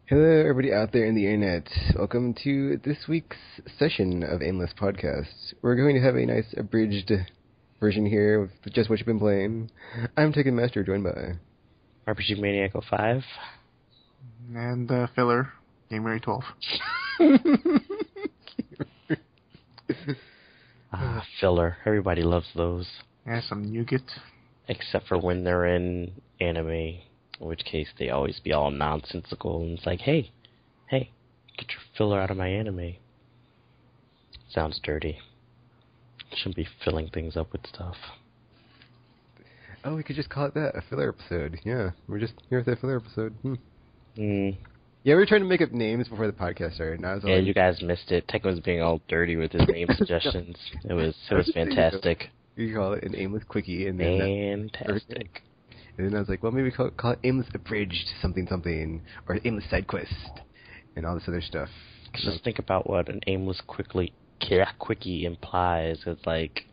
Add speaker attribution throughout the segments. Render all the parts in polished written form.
Speaker 1: Hello, everybody out there in the internet. Welcome to this week's session of Aimless Podcast. We're going to have a nice abridged version here with just what you've been playing. I'm Taken Master, joined by
Speaker 2: RPG Maniac 05.
Speaker 3: And filler, Gameray 12.
Speaker 2: Filler. Everybody loves those.
Speaker 3: Yeah, some nougat.
Speaker 2: Except for when they're in anime, in which case they always be all nonsensical, and it's like, hey, get your filler out of my anime. Sounds dirty. Shouldn't be filling things up with stuff.
Speaker 1: Oh, we could just call it that, a filler episode. Yeah, we're just here with a filler episode. Yeah, we were trying to make up names before the podcast started. And I was
Speaker 2: yeah, you guys missed it. Tekken was being all dirty with his name suggestions. It was fantastic.
Speaker 1: You call it an Aimless Quickie. And then
Speaker 2: fantastic.
Speaker 1: And then I was like, well, maybe call it Aimless Abridged something, or Aimless Side Quest, and all this other stuff.
Speaker 2: Just think about what an aimless quickie implies. It's like,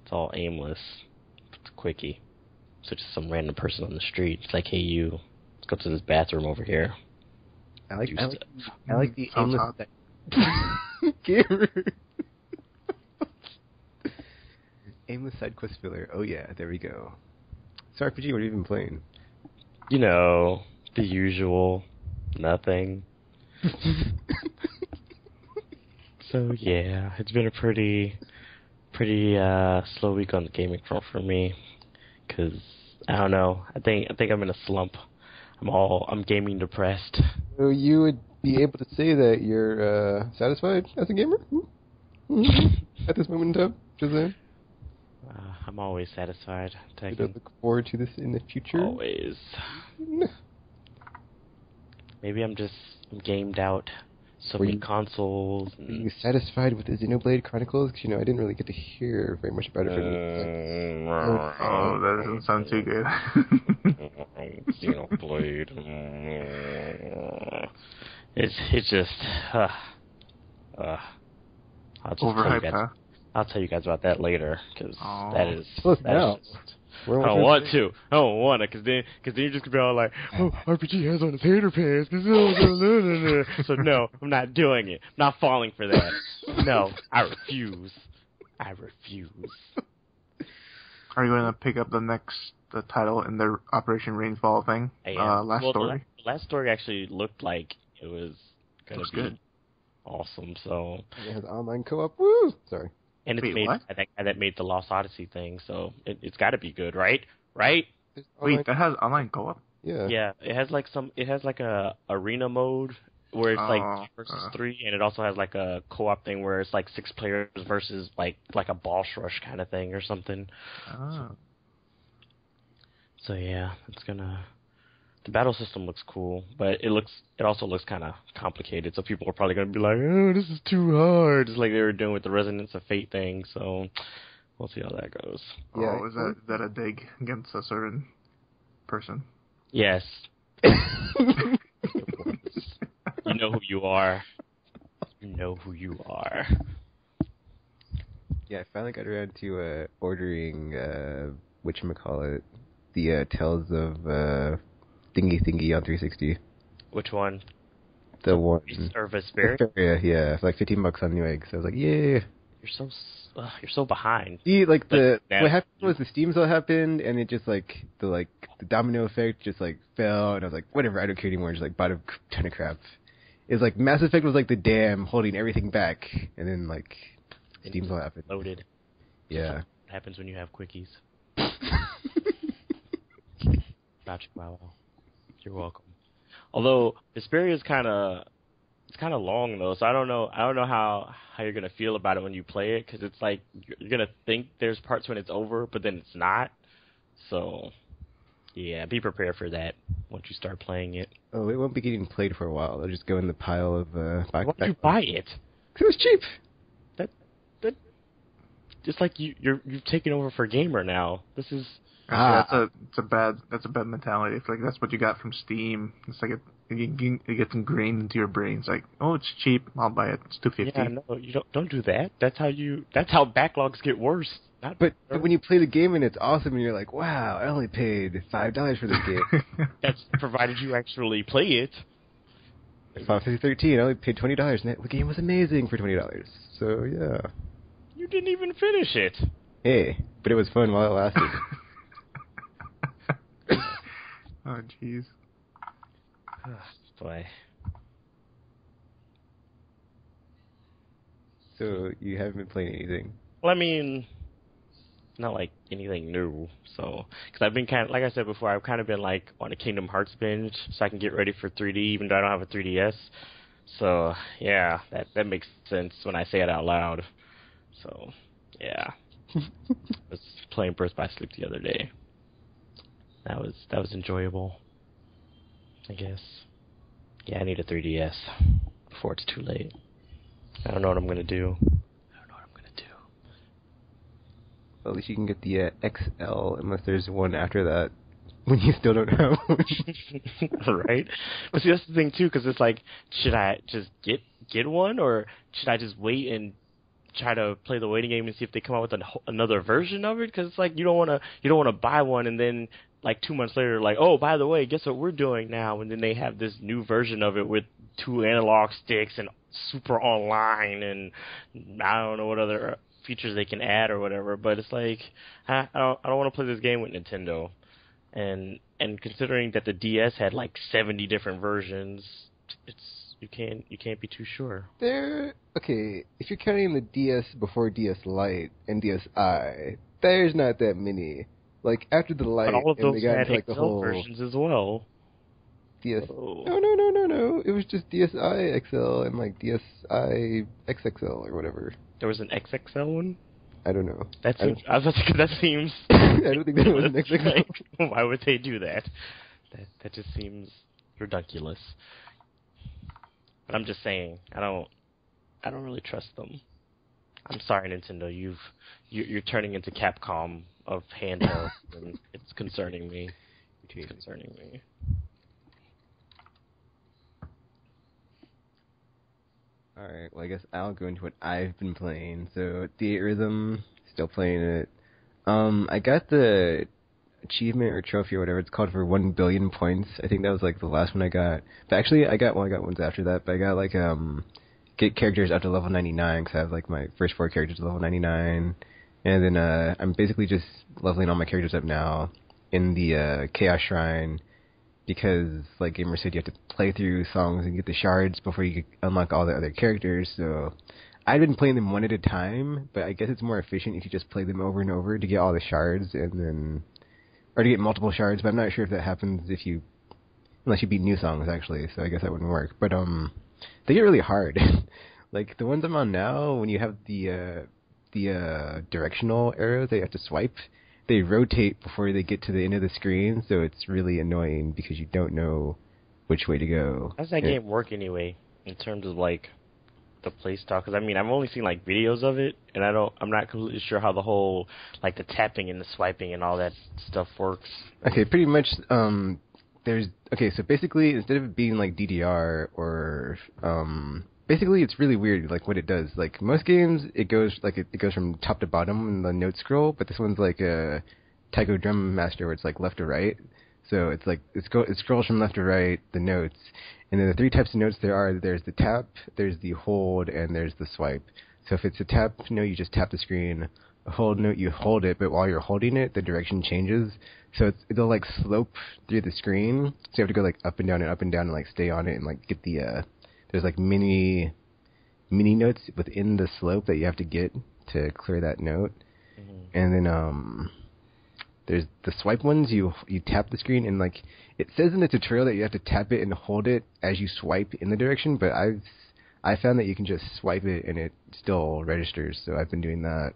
Speaker 2: it's all aimless. It's a quickie. So just some random person on the street. It's like, hey, you, let's go to this bathroom over here.
Speaker 1: I like the Aimless Aimless Side Quest filler. Oh yeah, there we go. So RPG, what have you been playing?
Speaker 2: You know, the usual. Nothing. So yeah, it's been a pretty slow week on the gaming front for me. 'Cause I don't know. I think I'm in a slump. I'm gaming depressed.
Speaker 1: So you would be able to say that you're satisfied as a gamer at this moment in time? Just saying.
Speaker 2: I'm always satisfied.
Speaker 1: I look forward to this in the future.
Speaker 2: Always. Maybe I'm gamed out. So many consoles.
Speaker 1: Are you satisfied with the Xenoblade Chronicles? Because, I didn't really get to hear very much about it from you.
Speaker 3: Oh, that doesn't sound too good.
Speaker 2: Xenoblade. It's just...
Speaker 3: Overhyped, huh?
Speaker 2: I'll tell you guys about that later, because that is
Speaker 1: I
Speaker 2: don't want to, because then you're just going to be all like, oh, RPG has on his hater pants, so no, I'm not doing it. I'm not falling for that. No, I refuse. Are you
Speaker 3: going to pick up the title in the Operation Rainfall thing? Story?
Speaker 2: The last story actually looked like it was going to be good. Awesome, so...
Speaker 1: It has online co-op, woo! Sorry.
Speaker 2: And it's made by that guy that made the Lost Odyssey thing, so it's got to be good, right? Right?
Speaker 3: Wait, that has online co-op?
Speaker 1: Yeah.
Speaker 2: Yeah, it has like a arena mode where it's like 3 versus 3, and it also has like a co-op thing where it's like 6 players versus like a boss rush kind of thing or something.
Speaker 3: Oh.
Speaker 2: So yeah, the battle system looks cool, but it also looks kind of complicated. So people are probably going to be like, "Oh, this is too hard." It's like they were doing with the Resonance of Fate thing. So we'll see how that goes.
Speaker 3: Yeah, is that a dig against a certain person?
Speaker 2: Yes. You know who you are. You know who you are.
Speaker 1: Yeah, I finally got around to ordering whatchamacallit, the Tales of Thingy on 360.
Speaker 2: Which one?
Speaker 1: The one.
Speaker 2: Or Vesperia?
Speaker 1: Yeah, for like $15 on Newegg. So I was like, yeah.
Speaker 2: You're so behind.
Speaker 1: See, what happened was the Steam sale happened, and it just the domino effect just fell, and I was like, whatever, I don't care anymore. Just bought a ton of crap. It was like Mass Effect was like the dam holding everything back, and then Steam sale happened.
Speaker 2: Loaded.
Speaker 1: Yeah.
Speaker 2: What happens when you have quickies? Gotcha. Wow. You're welcome. Although Vesperia is kind of long though, so I don't know how you're gonna feel about it when you play it, because it's like you're gonna think there's parts when it's over, but then it's not. So yeah, be prepared for that once you start playing it.
Speaker 1: Oh, it won't be getting played for a while. It'll just go in the pile of
Speaker 2: Why did you buy it?
Speaker 1: 'Cause it was cheap.
Speaker 2: That just like you've taken over for Gamer now. This is.
Speaker 3: That's a bad mentality. I feel like that's what you got from Steam. It's like it gets ingrained into your brain. It's like, oh, it's cheap, I'll buy it. It's $2.50.
Speaker 2: Yeah, no, you don't do that. That's how backlogs get worse.
Speaker 1: But when you play the game and it's awesome, and you're like, wow, I only paid $5 for this game.
Speaker 2: That's provided you actually play it.
Speaker 1: Final Fantasy 13. I only paid $20, and the game was amazing for $20. So yeah.
Speaker 2: You didn't even finish it.
Speaker 1: Hey, but it was fun while it lasted.
Speaker 3: Oh, jeez.
Speaker 2: Boy.
Speaker 1: So you haven't been playing anything?
Speaker 2: Well, I mean, not like anything new. So, because I've been kind of, like I said before, I've kind of been like on a Kingdom Hearts binge, so I can get ready for 3D, even though I don't have a 3DS. So yeah, that makes sense when I say it out loud. So yeah, I was playing Birth by Sleep the other day. That was enjoyable, I guess. Yeah, I need a 3DS before it's too late. I don't know what I'm gonna do.
Speaker 1: Well, at least you can get the XL, unless there's one after that, when you still don't have one.
Speaker 2: Right? But see, that's the thing, too, because it's like, should I just get one, or should I just wait and try to play the waiting game and see if they come out with another version of it? Because it's like, you don't want to buy one and then, like, 2 months later, like, oh, by the way, guess what we're doing now? And then they have this new version of it with 2 analog sticks and super online, and I don't know what other features they can add or whatever, but it's like I don't want to play this game with Nintendo, and considering that the DS had like 70 different versions, you can't be too sure.
Speaker 1: Okay, if you're counting the DS before DS Lite and DSi, there's not that many. Like after the Lite,
Speaker 2: But all of
Speaker 1: and
Speaker 2: those
Speaker 1: they got
Speaker 2: had
Speaker 1: into like the
Speaker 2: XL
Speaker 1: whole
Speaker 2: versions as well.
Speaker 1: DS.
Speaker 2: Oh.
Speaker 1: No. It was just DSi XL and like DSi XXL or whatever.
Speaker 2: There was an XXL one?
Speaker 1: I don't know.
Speaker 2: That seems. I was about to say, that seems.
Speaker 1: I don't think that was an XXL.
Speaker 2: Like, why would they do that? That just seems ridiculous. But I'm just saying, I don't really trust them. I'm sorry, Nintendo. You're turning into Capcom of handhelds, and it's concerning me. It's concerning me.
Speaker 1: Alright, well I guess I'll go into what I've been playing. So, The Rhythm, still playing it. I got the achievement or trophy or whatever it's called for 1 billion points. I think that was like the last one I got. But actually, I got ones after that, but I got like, get characters up to level 99, because I have like my first 4 characters to level 99. And then, I'm basically just leveling all my characters up now in the, Chaos Shrine, because, like Gamer said, you have to play through songs and get the shards before you unlock all the other characters, so I've been playing them one at a time, but I guess it's more efficient if you just play them over and over to get all the shards, and then, or to get multiple shards, but I'm not sure if that happens unless you beat new songs, actually, so I guess that wouldn't work, but, they get really hard. Like, the ones I'm on now, when you have the directional arrows that you have to swipe, they rotate before they get to the end of the screen, so it's really annoying because you don't know which way to go.
Speaker 2: How does that game work anyway, in terms of like the play style? Because I mean, I've only seen like videos of it, and I'm not completely sure how the whole like the tapping and the swiping and all that stuff works.
Speaker 1: Okay, pretty much. So basically, instead of it being like DDR or basically, it's really weird, like, what it does. Like, most games, it goes from top to bottom in the note scroll, but this one's like a Taiko Drum Master, where it's, like, left to right. So it's like, it scrolls from left to right, the notes. And then the 3 types of notes there's the tap, there's the hold, and there's the swipe. So if it's a tap note, you just tap the screen. A hold note, you hold it, but while you're holding it, the direction changes. So it'll, like, slope through the screen. So you have to go, like, up and down, and, like, stay on it and, like, get the, there's like mini notes within the slope that you have to get to clear that note. Mm-hmm. And then there's the swipe ones. You tap the screen, and like it says in the tutorial that you have to tap it and hold it as you swipe in the direction, but I found that you can just swipe it and it still registers, so I've been doing that.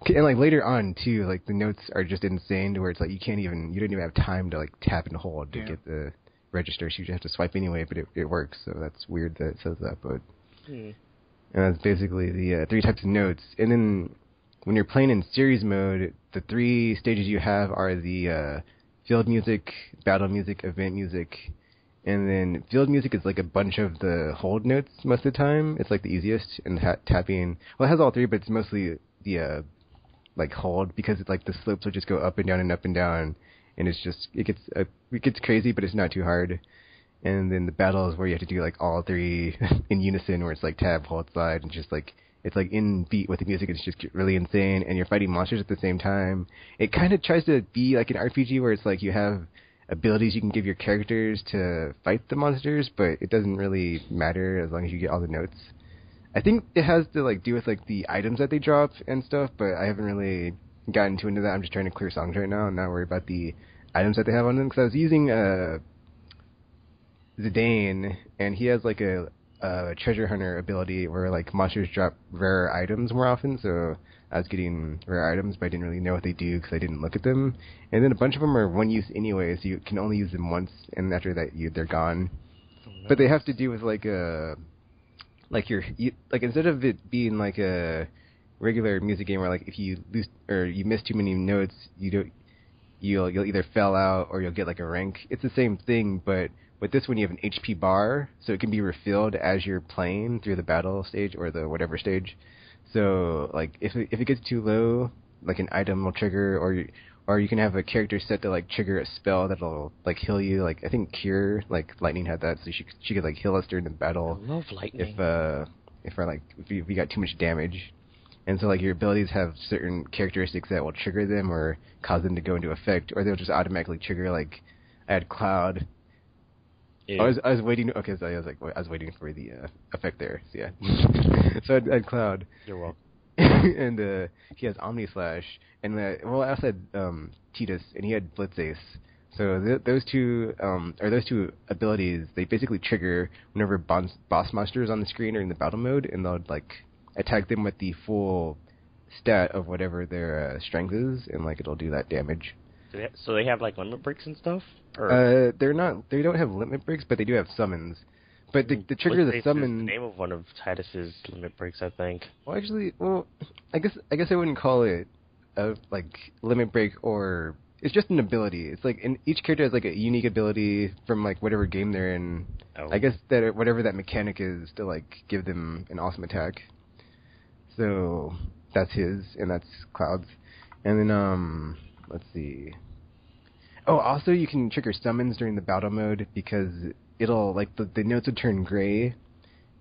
Speaker 1: And like later on too, like the notes are just insane to where it's like you don't even have time to like tap and hold to get the register, so you just have to swipe anyway, but it works, so that's weird that it says that, but and that's basically the 3 types of notes. And then when you're playing in series mode, the 3 stages you have are the field music, battle music, event music, and then field music is like a bunch of the hold notes most of the time. It's like the easiest, and tapping, well, it has all 3, but it's mostly the like hold, because it's like the slopes will just go up and down and up and down. And it's just, it gets crazy, but it's not too hard. And then the battles where you have to do like all three in unison, where it's like tab, hold, slide, and just like it's like in beat with the music. It's just really insane, and you're fighting monsters at the same time. It kind of tries to be like an RPG where it's like you have abilities you can give your characters to fight the monsters, but it doesn't really matter as long as you get all the notes. I think it has to like do with like the items that they drop and stuff, but I haven't really gotten too into that. I'm just trying to clear songs right now and not worry about the items that they have on them, because I was using Zidane, and he has like a treasure hunter ability where like monsters drop rare items more often, so I was getting rare items, but I didn't really know what they do because I didn't look at them. And then a bunch of them are one use anyway, so you can only use them once, and after that they're gone. Oh, nice. But they have to do with like like instead of it being like a regular music game where like if you lose or you miss too many notes, you'll either fail out or you'll get like a rank. It's the same thing, but with this one you have an HP bar, so it can be refilled as you're playing through the battle stage or the whatever stage. So like if it gets too low, like an item will trigger, or you can have a character set to like trigger a spell that'll like heal you. Like I think Cure, like Lightning had that, so she could like heal us during the battle.
Speaker 2: I love Lightning.
Speaker 1: If we got too much damage. And so, like, your abilities have certain characteristics that will trigger them or cause them to go into effect, or they'll just automatically trigger. Like, I had Cloud. Yeah. I was waiting. Okay, so I was waiting for the effect there. So yeah. So I had Cloud.
Speaker 2: You're welcome.
Speaker 1: And he has Omni Slash, and I also had Titus, and he had Blitz Ace. So those two abilities, they basically trigger whenever boss monsters on the screen are in the battle mode, and they'll like attack them with the full stat of whatever their strength is, and like it'll do that damage.
Speaker 2: So they have like limit breaks and stuff?
Speaker 1: Or? They don't have limit breaks, but they do have summons. But the trigger of the summon.
Speaker 2: Is the name of one of Titus's limit breaks, I think.
Speaker 1: Well, actually, I guess I wouldn't call it a like limit break, or it's just an ability. It's like each character has like a unique ability from like whatever game they're in. Oh. I guess that whatever that mechanic is to like give them an awesome attack. So that's his, and that's Cloud's. And then let's see. Oh, also you can trigger summons during the battle mode because it'll like the notes will turn gray,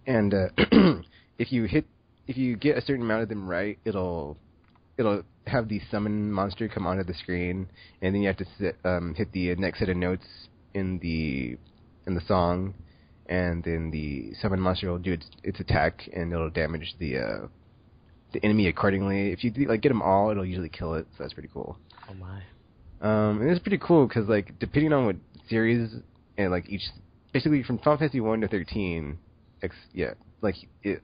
Speaker 1: and if you get a certain amount of them right, it'll have the summon monster come onto the screen, and then you have to hit the next set of notes in the song, and then the summon monster will do its attack, and it'll damage the enemy accordingly. If you like get them all, it'll usually kill it, so that's pretty cool.
Speaker 2: Oh my.
Speaker 1: And it's pretty cool because like depending on what series and like each, basically from Final Fantasy 1 to 13, like it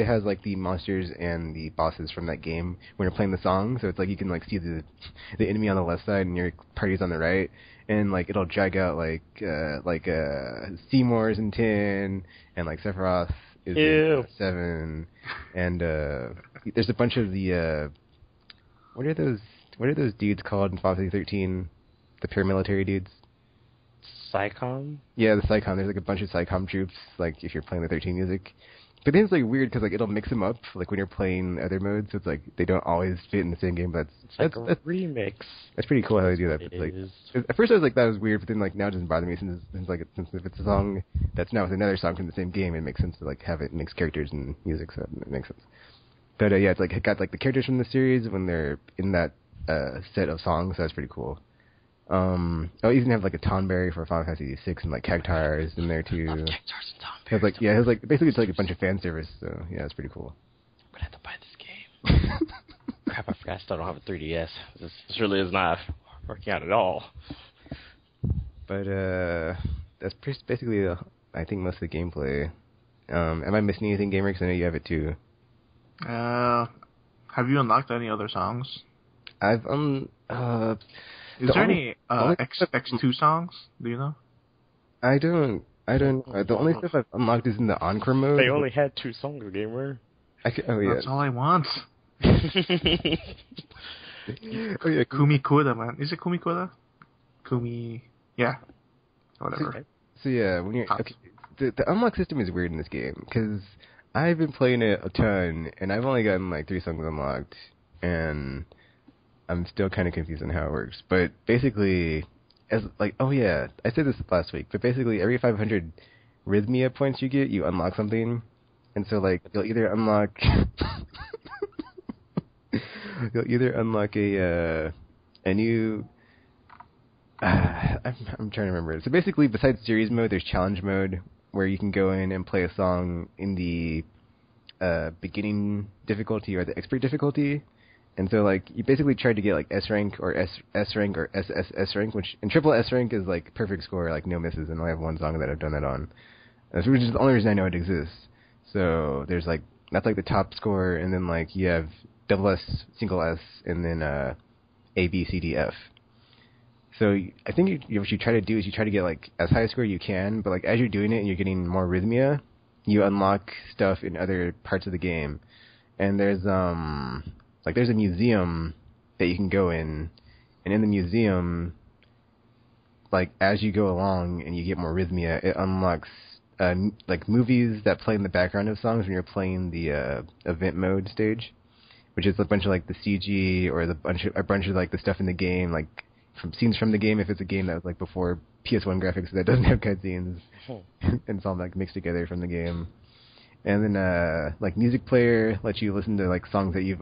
Speaker 1: has like the monsters and the bosses from that game when you're playing the song. So it's like you can like see the enemy on the left side and your party's on the right, and like it'll drag out like Seymour's in 10 and like Sephiroth is in 7, and there's a bunch of the what are those dudes called in Final Fantasy 13? The paramilitary dudes.
Speaker 2: Psycom?
Speaker 1: Yeah, the Psycom. There's like a bunch of Psycom troops, like if you're playing the 13 music. But then it's like weird because like it'll mix them up, like when you're playing other modes. So it's like they don't always fit in the same game. But that's
Speaker 2: a remix.
Speaker 1: That's pretty cool how they do that. But, like, at first I was like that was weird, but then like now it doesn't bother me since if it's a song that's now with another song from the same game, it makes sense to like have it mix characters and music, so it makes sense. But yeah, it's like it got like the characters from the series when they're in that set of songs. So that's pretty cool. I even have like a Tonberry for Final Fantasy 6 and like Cactuar is in there too.
Speaker 2: Cactuars and Tonberries.
Speaker 1: It has like basically it's like a bunch of fan service. So yeah, it's pretty cool.
Speaker 2: I'm gonna have to buy this game. Crap, I forgot I still don't have a 3DS. This really is not working out at all.
Speaker 1: But that's basically I think most of the gameplay. Am I missing anything, Gamer? Because I know you have it too.
Speaker 3: Have you unlocked any other songs?
Speaker 1: I've
Speaker 3: Is there any X2 songs? Do you know?
Speaker 1: I don't. The only stuff I've unlocked is in the Encore mode.
Speaker 2: They only had 2 songs, Gamer.
Speaker 1: Yeah.
Speaker 3: That's all I want.
Speaker 1: Oh yeah,
Speaker 3: Kumikoda, man. Is it Kumikoda? Yeah. Whatever.
Speaker 1: So yeah, when you're okay, the unlock system is weird in this game because I've been playing it a ton and I've only gotten like 3 songs unlocked, and I'm still kind of confused on how it works. But basically, as like, oh yeah, I said this last week, but basically every 500 Rhythmia points you get, you unlock something, and so like you'll either unlock a new. I'm trying to remember it. So basically, besides series mode, there's challenge mode where you can go in and play a song in the beginning difficulty or the expert difficulty. And so, like, you basically try to get, like, S rank or S rank or S rank, which in triple S rank is, like, perfect score, like, no misses, and I have one song that I've done that on. Which is the only reason I know it exists. So, there's, like, that's, like, the top score, and then, like, you have double S, single S, and then A, B, C, D, F. So, I think what you try to do is you try to get, like, as high a score you can, but, like, as you're doing it and you're getting more Rhythmia, you unlock stuff in other parts of the game. And there's a museum that you can go in, and in the museum, like, as you go along and you get more Rhythmia, it unlocks, like, movies that play in the background of songs when you're playing the event mode stage, which is a bunch of, like, the CG or a bunch of, like, the stuff in the game, like, from scenes from the game if it's a game that was, like, before PS1 graphics that doesn't have cutscenes, and it's all, like, mixed together from the game. And then, like, music player lets you listen to, like, songs that you've...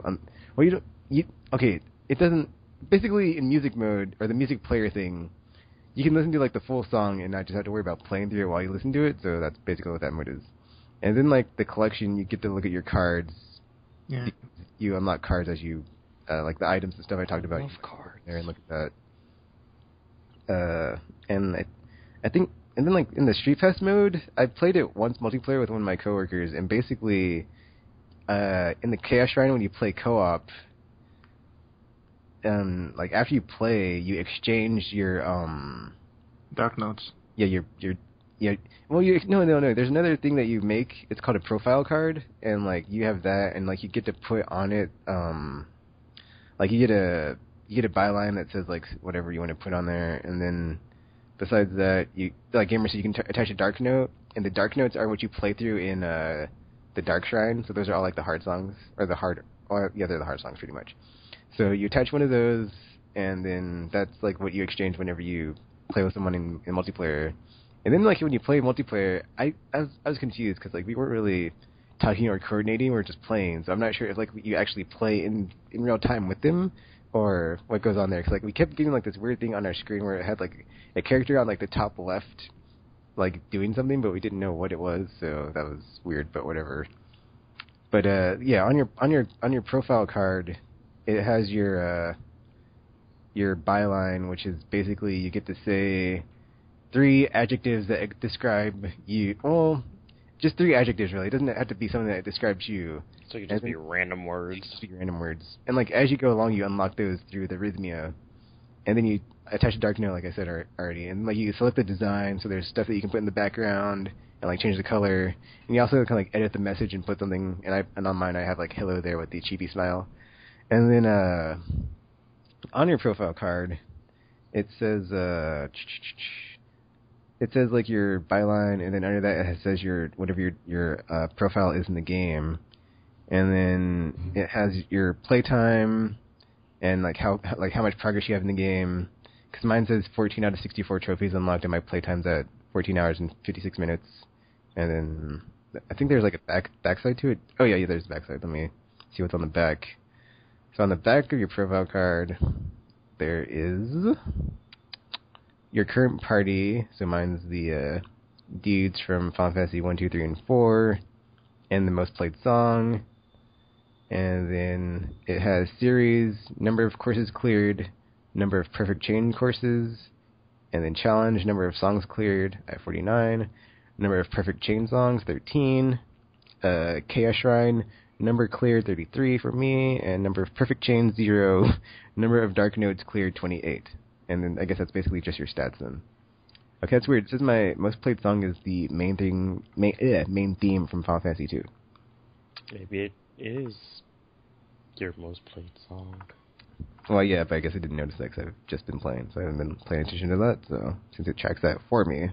Speaker 1: it doesn't... Basically, in music mode, or the music player thing, you can listen to, like, the full song and not just have to worry about playing through it while you listen to it, so that's basically what that mode is. And then, like, the collection, you get to look at your cards.
Speaker 3: Yeah.
Speaker 1: You unlock cards as you... like, the items and stuff I talked about.
Speaker 2: Love cards.
Speaker 1: There and look at that. And I think... And then, like, in the Street Fest mode, I played it once multiplayer with one of my coworkers, and basically, in the Chaos Shrine, when you play co-op, like, after you play, you exchange your,
Speaker 3: Dark Notes.
Speaker 1: Yeah, no, there's another thing that you make, it's called a profile card, and, like, you have that, and, like, you get to put on it, like, you get a byline that says, like, whatever you want to put on there, and then... Besides that, like Gamer said, you can attach a Dark Note, and the Dark Notes are what you play through in the Dark Shrine. So those are all like the hard songs, they're the hard songs pretty much. So you attach one of those, and then that's like what you exchange whenever you play with someone in multiplayer. And then like when you play multiplayer, I was confused because like we weren't really talking or coordinating, we were just playing. So I'm not sure if like you actually play in real time with them, or what goes on there, because like we kept getting like this weird thing on our screen where it had like a character on like the top left, like doing something, but we didn't know what it was, so that was weird. But whatever. But yeah, on your profile card, it has your byline, which is basically you get to say 3 adjectives that describe you. Well, just 3 adjectives really. It doesn't have to be something that describes you.
Speaker 2: So you just be random words.
Speaker 1: Just be random words. And like as you go along, you unlock those through the Rhythmia, and then you attach a Dark Note, like I said already. And like you select the design, so there's stuff that you can put in the background and like change the color. And you also can like edit the message and put something. And on mine, I have like hello there with the cheapy smile. And then on your profile card, it says like your byline, and then under that it says whatever your profile is in the game. And then it has your playtime and like how much progress you have in the game. Because mine says 14 out of 64 trophies unlocked, and my playtime's at 14 hours and 56 minutes. And then I think there's like a backside to it. Oh yeah, there's a backside. Let me see what's on the back. So on the back of your profile card, there is your current party. So mine's the dudes from Final Fantasy 1, 2, 3, and 4, and the most played song. And then it has series, number of courses cleared, number of perfect chain courses, and then challenge, number of songs cleared at 49, number of perfect chain songs, 13, Chaos Shrine, number cleared, 33 for me, and number of perfect chains, 0, number of Dark Notes cleared, 28. And then I guess that's basically just your stats then. Okay, that's weird. It says my most played song is the main theme from Final Fantasy 2.
Speaker 2: Maybe it is your most played song.
Speaker 1: Well, yeah, but I guess I didn't notice that because I've just been playing, so I haven't been paying attention to that, so since it tracks that for me.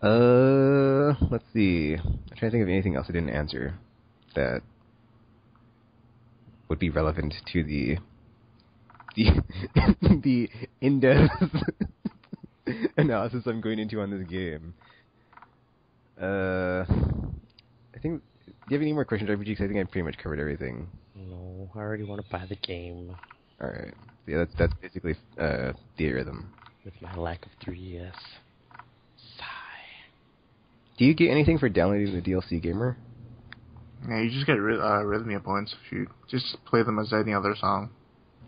Speaker 1: Let's see. I'm trying to think of anything else I didn't answer that would be relevant to the in-depth analysis I'm going into on this game. I think. Do you have any more questions, RPG? Because I think I pretty much covered everything.
Speaker 2: No, I already want to buy the game.
Speaker 1: All right. Yeah, that's basically Theatrhythm.
Speaker 2: With my lack of 3DS. Sigh.
Speaker 1: Do you get anything for downloading the DLC, Gamer?
Speaker 3: Yeah, you just get Rhythmia points if you just play them as any other song.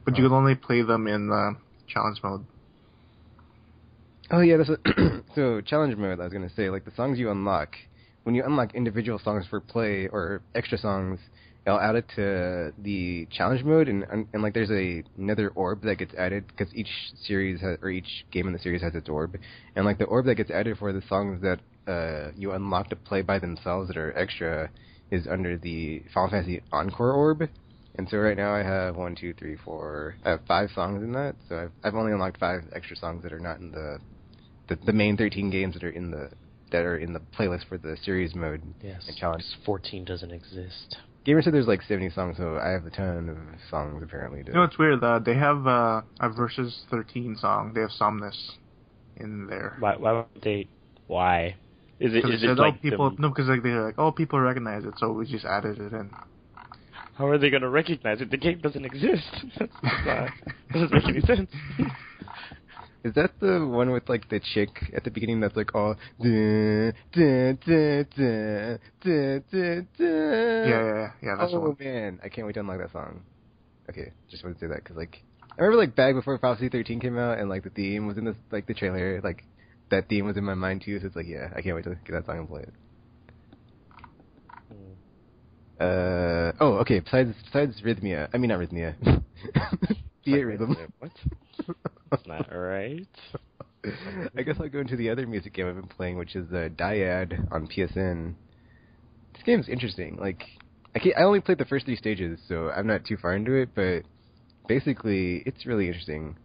Speaker 3: But you can only play them in challenge mode.
Speaker 1: Oh, yeah, that's so challenge mode, I was going to say, like the songs you unlock, when you unlock individual songs for play or extra songs, I'll add it to the challenge mode, and like there's another orb that gets added, because each series has, or each game in the series has its orb, and like the orb that gets added for the songs that you unlock to play by themselves that are extra is under the Final Fantasy Encore orb. And so right now I have 1, 2, 3, 4. I have 5 songs in that. So I've only unlocked 5 extra songs that are not in the main 13 games that are in the playlist for the series mode.
Speaker 2: Yes.
Speaker 1: And challenge.
Speaker 2: 14 doesn't exist.
Speaker 1: Gamer said there's like 70 songs, so I have a ton of songs apparently.
Speaker 3: You know, it's weird. They have a Versus 13 song. They have Somnus in there.
Speaker 2: Why would they? Why? Is it like
Speaker 3: people? No, because like they're like, oh, people recognize it, so we just added it in.
Speaker 2: How are they going to recognize it? The game doesn't exist. Doesn't make any sense.
Speaker 1: Is that the one with like the chick at the beginning that's like all dun, dun, dun, dun, dun, dun, dun.
Speaker 3: Yeah, that's the one.
Speaker 1: Oh man, I can't wait to unlock that song. Okay, just wanted to say that because like I remember like back before Final Fantasy 13 came out and like the theme was in this like the trailer, like that theme was in my mind too. So it's like yeah, I can't wait to get that song and play it. Okay. Besides Rhythmia, I mean not Rhythmia. Theatrhythm.
Speaker 2: What? That's not right.
Speaker 1: I guess I'll go into the other music game I've been playing, which is Dyad on PSN. This game's interesting. Like, I only played the first 3 stages, so I'm not too far into it. But basically, it's really interesting.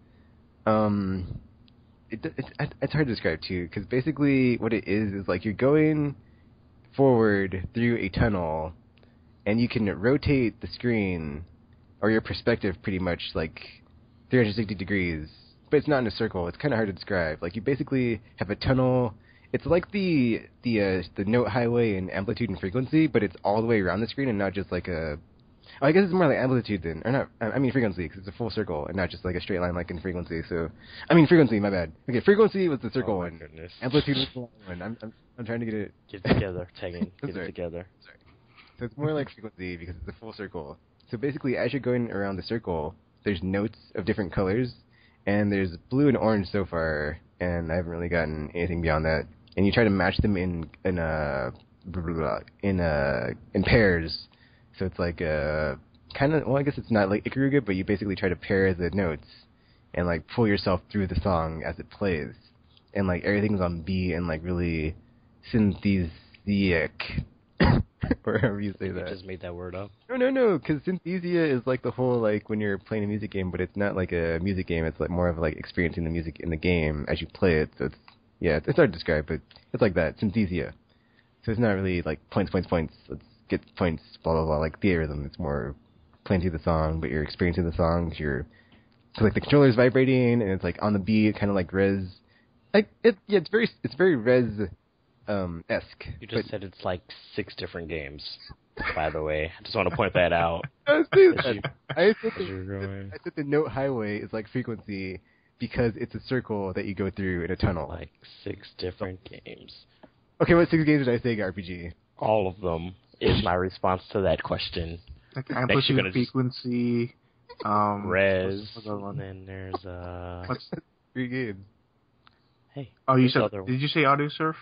Speaker 1: It's hard to describe too, because basically what it is like you're going forward through a tunnel. And you can rotate the screen, or your perspective pretty much, like, 360 degrees. But it's not in a circle. It's kind of hard to describe. Like, you basically have a tunnel. It's like the note highway in amplitude and frequency, but it's all the way around the screen and not just like a... Oh, I guess it's more like amplitude then. Or not, I mean frequency, because it's a full circle and not just like a straight line like in frequency. So, I mean frequency, my bad. Okay, frequency was the circle one.
Speaker 2: Goodness.
Speaker 1: Amplitude was the long one. I'm trying to get it...
Speaker 2: Get it together, Tegan. Get it together.
Speaker 1: Sorry. So it's more like frequency because it's a full circle. So basically, as you're going around the circle, there's notes of different colors, and there's blue and orange so far, and I haven't really gotten anything beyond that. And you try to match them in pairs. So it's like kind of, well, I guess it's not like Ikaruga, but you basically try to pair the notes and like pull yourself through the song as it plays, and like everything's on B and like really synthesic. Or however you say that.
Speaker 2: You just made that word up.
Speaker 1: No, because synthesia is like the whole, like, when you're playing a music game, but it's not like a music game, it's like more of like experiencing the music in the game as you play it, so it's, yeah, it's hard to describe, but it's like that, synthesia. So it's not really like points, let's get points, blah, blah, blah, like Theatrhythm. It's more playing through the song, but you're experiencing the songs, so like the controller's vibrating, and it's like on the beat, kind of like Rez. It's very Rez esque.
Speaker 2: You just said it's like 6 different games, by the way. I just want to point that out.
Speaker 1: I said the note highway is like frequency because it's a circle that you go through in a tunnel.
Speaker 2: Like 6 different games.
Speaker 1: Okay, what 6 games did I say, RPG?
Speaker 2: All of them is my response to that question.
Speaker 3: Like amplitude, frequency,
Speaker 2: Rez, and then there's
Speaker 3: What's
Speaker 1: 3 games?
Speaker 2: Hey.
Speaker 3: Oh, you said? Did you say Audio Surf?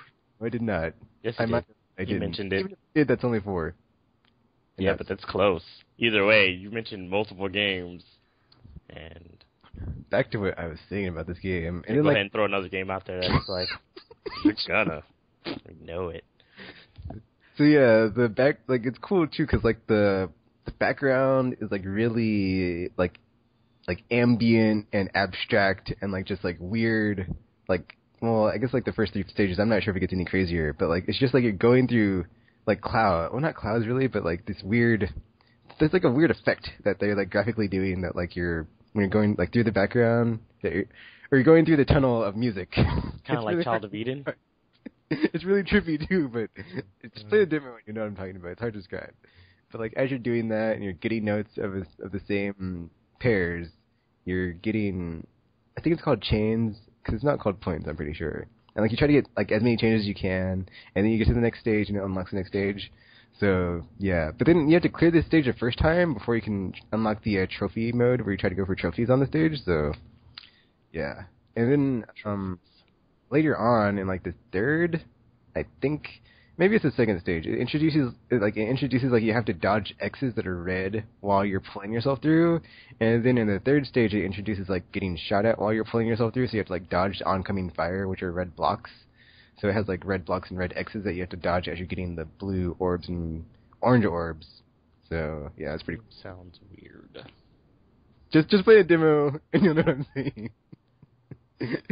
Speaker 1: I did not.
Speaker 2: Yes, you did.
Speaker 1: I didn't.
Speaker 2: You mentioned it.
Speaker 1: Even if I did, that's only 4.
Speaker 2: Yeah, but that's close. Either way, you mentioned multiple games. And
Speaker 1: back to what I was saying about this game.
Speaker 2: And go ahead and throw another game out there that's like, you're gonna. We know it.
Speaker 1: So yeah, it's cool too, because like the background is like really like ambient and abstract and like just like weird, like, well, I guess like the first 3 stages, I'm not sure if it gets any crazier, but like it's just like you're going through like not clouds really, but like this weird, there's like a weird effect that they're like graphically doing that like when you're going like through the background, or you're going through the tunnel of music.
Speaker 2: Kind of like
Speaker 1: really
Speaker 2: Child
Speaker 1: hard.
Speaker 2: of Eden.
Speaker 1: It's really trippy too, but just play the demo when you know what I'm talking about. It's hard to describe. But like as you're doing that and you're getting notes of the same pairs, you're getting, I think it's called chains, because it's not called points, I'm pretty sure. And like you try to get like as many changes as you can, and then you get to the next stage and it unlocks the next stage. So yeah, but then you have to clear this stage the first time before you can unlock the trophy mode where you try to go for trophies on the stage. So yeah, and then later on in like the third, I think maybe it's the second stage. It introduces like you have to dodge X's that are red while you're pulling yourself through, and then in the third stage it introduces like getting shot at while you're pulling yourself through. So you have to like dodge oncoming fire, which are red blocks. So it has like red blocks and red X's that you have to dodge as you're getting the blue orbs and orange orbs. So yeah, it's pretty.
Speaker 2: Sounds weird.
Speaker 1: Just play a demo and you'll know what I'm saying.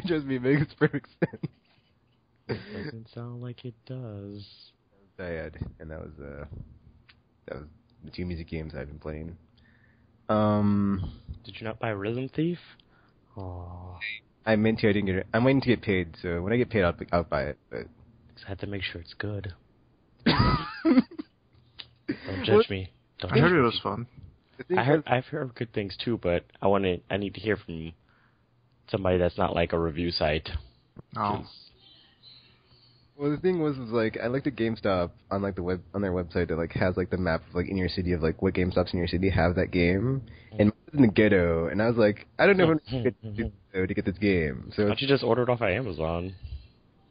Speaker 1: Trust me, it makes perfect sense.
Speaker 2: Doesn't sound like it does.
Speaker 1: Bad, and that was the two music games I've been playing.
Speaker 2: Did you not buy Rhythm Thief? Oh.
Speaker 1: I meant to. I didn't get it. I'm waiting to get paid, so when I get paid, I'll buy it. But
Speaker 2: I have to make sure it's good. Don't judge me.
Speaker 3: I heard it was fun.
Speaker 2: I've heard good things too, but I need to hear from somebody that's not like a review site.
Speaker 3: Oh.
Speaker 1: Well, the thing was like I looked at GameStop on like the on their website that like has like the map of like in your city of like what GameStops in your city have that game, and it was in the ghetto, and I was like, I don't know if I'm to get this game. So
Speaker 2: why don't you just order it off of Amazon?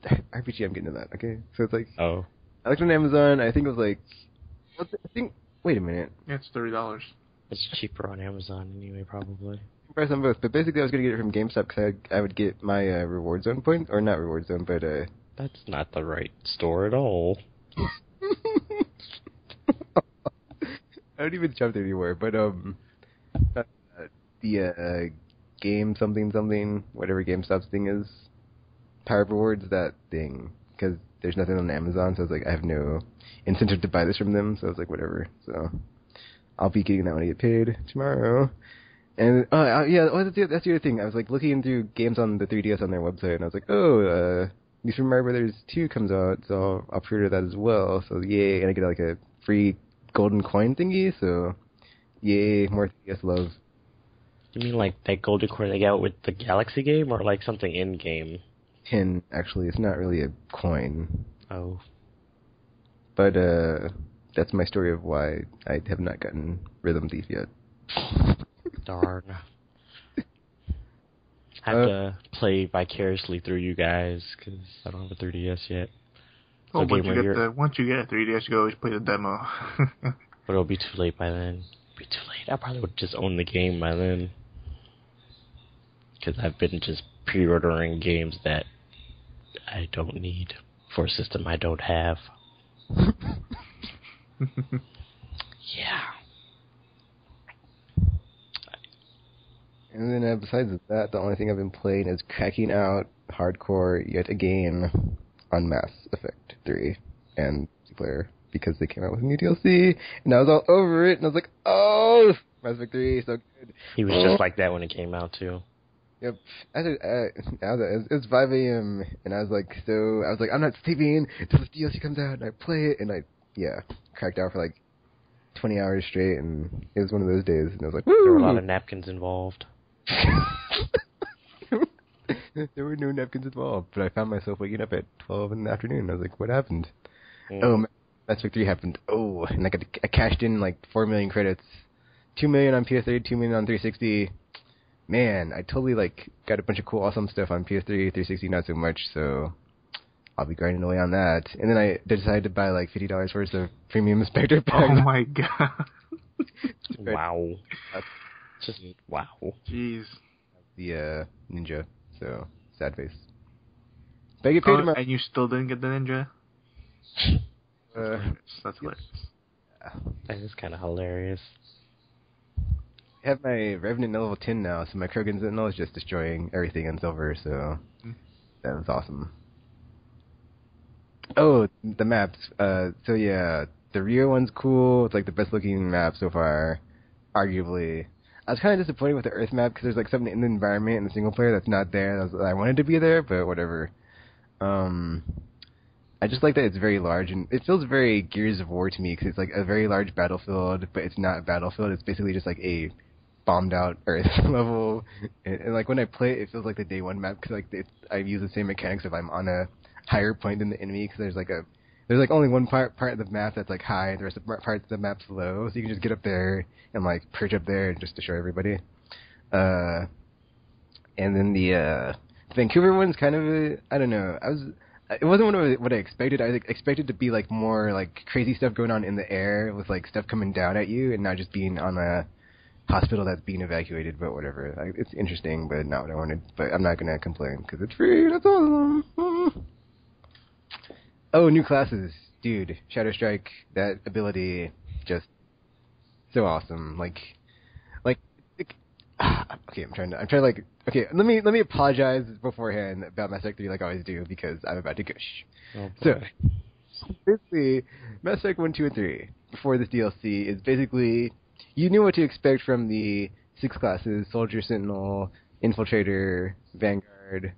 Speaker 1: RPG, I'm getting to that. Okay, so it's like
Speaker 2: I
Speaker 1: looked on Amazon. I think it was like wait a minute.
Speaker 3: Yeah, it's $30.
Speaker 2: It's cheaper on Amazon anyway, probably.
Speaker 1: Price on both, but basically I was gonna get it from GameStop because I would get my reward zone points, or not reward zone, but
Speaker 2: that's not the right store at all.
Speaker 1: I don't even shop there anymore, but the game something whatever GameStop's thing is, Power Rewards, that thing, because there's nothing on Amazon, so I was like, I have no incentive to buy this from them, so I was like, whatever. So I'll be getting that when I get paid tomorrow. And that's the other thing. I was like looking through games on the 3DS on their website, and I was like, New Super Mario Brothers 2 comes out, so I'll pre-order that as well. So yay, and I get like a free golden coin thingy. So yay, more 3DS love.
Speaker 2: You mean like that golden coin they got with the Galaxy game, or like something in game?
Speaker 1: 10 actually. It's not really a coin.
Speaker 2: Oh.
Speaker 1: But that's my story of why I have not gotten Rhythm Thief yet.
Speaker 2: Darn. I have to play vicariously through you guys, because I don't have a 3DS yet. So
Speaker 3: once you get a 3DS, you can always play the demo.
Speaker 2: But it'll be too late by then. Be too late. I probably would just own the game by then. Because I've been just pre-ordering games that I don't need for a system I don't have. Yeah.
Speaker 1: And then besides that, the only thing I've been playing is cracking out hardcore yet again on Mass Effect 3 and multiplayer, because they came out with a new DLC, and I was all over it, and I was like, oh, Mass Effect 3, so good.
Speaker 2: He was just like that when it came out, too.
Speaker 1: Yep. It was 5 a.m., and I was like, I'm not sleeping until the DLC comes out, and I play it, and I cracked out for like 20 hours straight, and it was one of those days, and I was like, woo!
Speaker 2: There were a lot of napkins involved.
Speaker 1: There were no napkins involved, but I found myself waking up at 12 in the afternoon. I was like, what happened? Mass Effect 3 happened. Oh, and I cashed in like 4 million credits. 2 million on PS3, 2 million on 360. Man, I totally like got a bunch of cool, awesome stuff on PS3, 360 not so much, so I'll be grinding away on that. And then I decided to buy like $50 worth of premium Spectre packs.
Speaker 3: Oh my god.
Speaker 2: Wow. Just wow.
Speaker 3: Jeez.
Speaker 1: The ninja, so sad face. But I get paid tomorrow.
Speaker 3: And you still didn't get the ninja? That's hilarious.
Speaker 2: That is kind of hilarious.
Speaker 1: I have my Revenant level 10 now, so my Krogan Sentinel is just destroying everything in silver, so that was awesome. Oh, the maps. So yeah, the Rio one's cool. It's like the best looking map so far, arguably. I was kind of disappointed with the Earth map because there's like something in the environment in the single player that's not there. That I wanted to be there, but whatever. I just like that it's very large, and it feels very Gears of War to me because it's like a very large battlefield, but it's not a battlefield. It's basically just like a bombed out Earth level, and like when I play it, it feels like the day one map because like I use the same mechanics if I'm on a higher point than the enemy because there's like only one part of the map that's like high, and the rest of the parts of the map's low, so you can just get up there and like perch up there and just destroy everybody. And then the Vancouver one's kind of I don't know. It wasn't what I expected. I expected to be like more like crazy stuff going on in the air with like stuff coming down at you and not just being on a hospital that's being evacuated. But whatever, like, it's interesting, but not what I wanted. But I'm not gonna complain because it's free. That's awesome. Oh, new classes, dude! Shadow Strike, that ability, just so awesome. Okay, I'm trying to like. Okay, let me apologize beforehand about Mass Effect 3 like I always do because I'm about to gush.
Speaker 2: Oh,
Speaker 1: so basically, Mass Effect 1, 2, and 3 before this DLC is basically you knew what to expect from the 6 classes: Soldier, Sentinel, Infiltrator, Vanguard,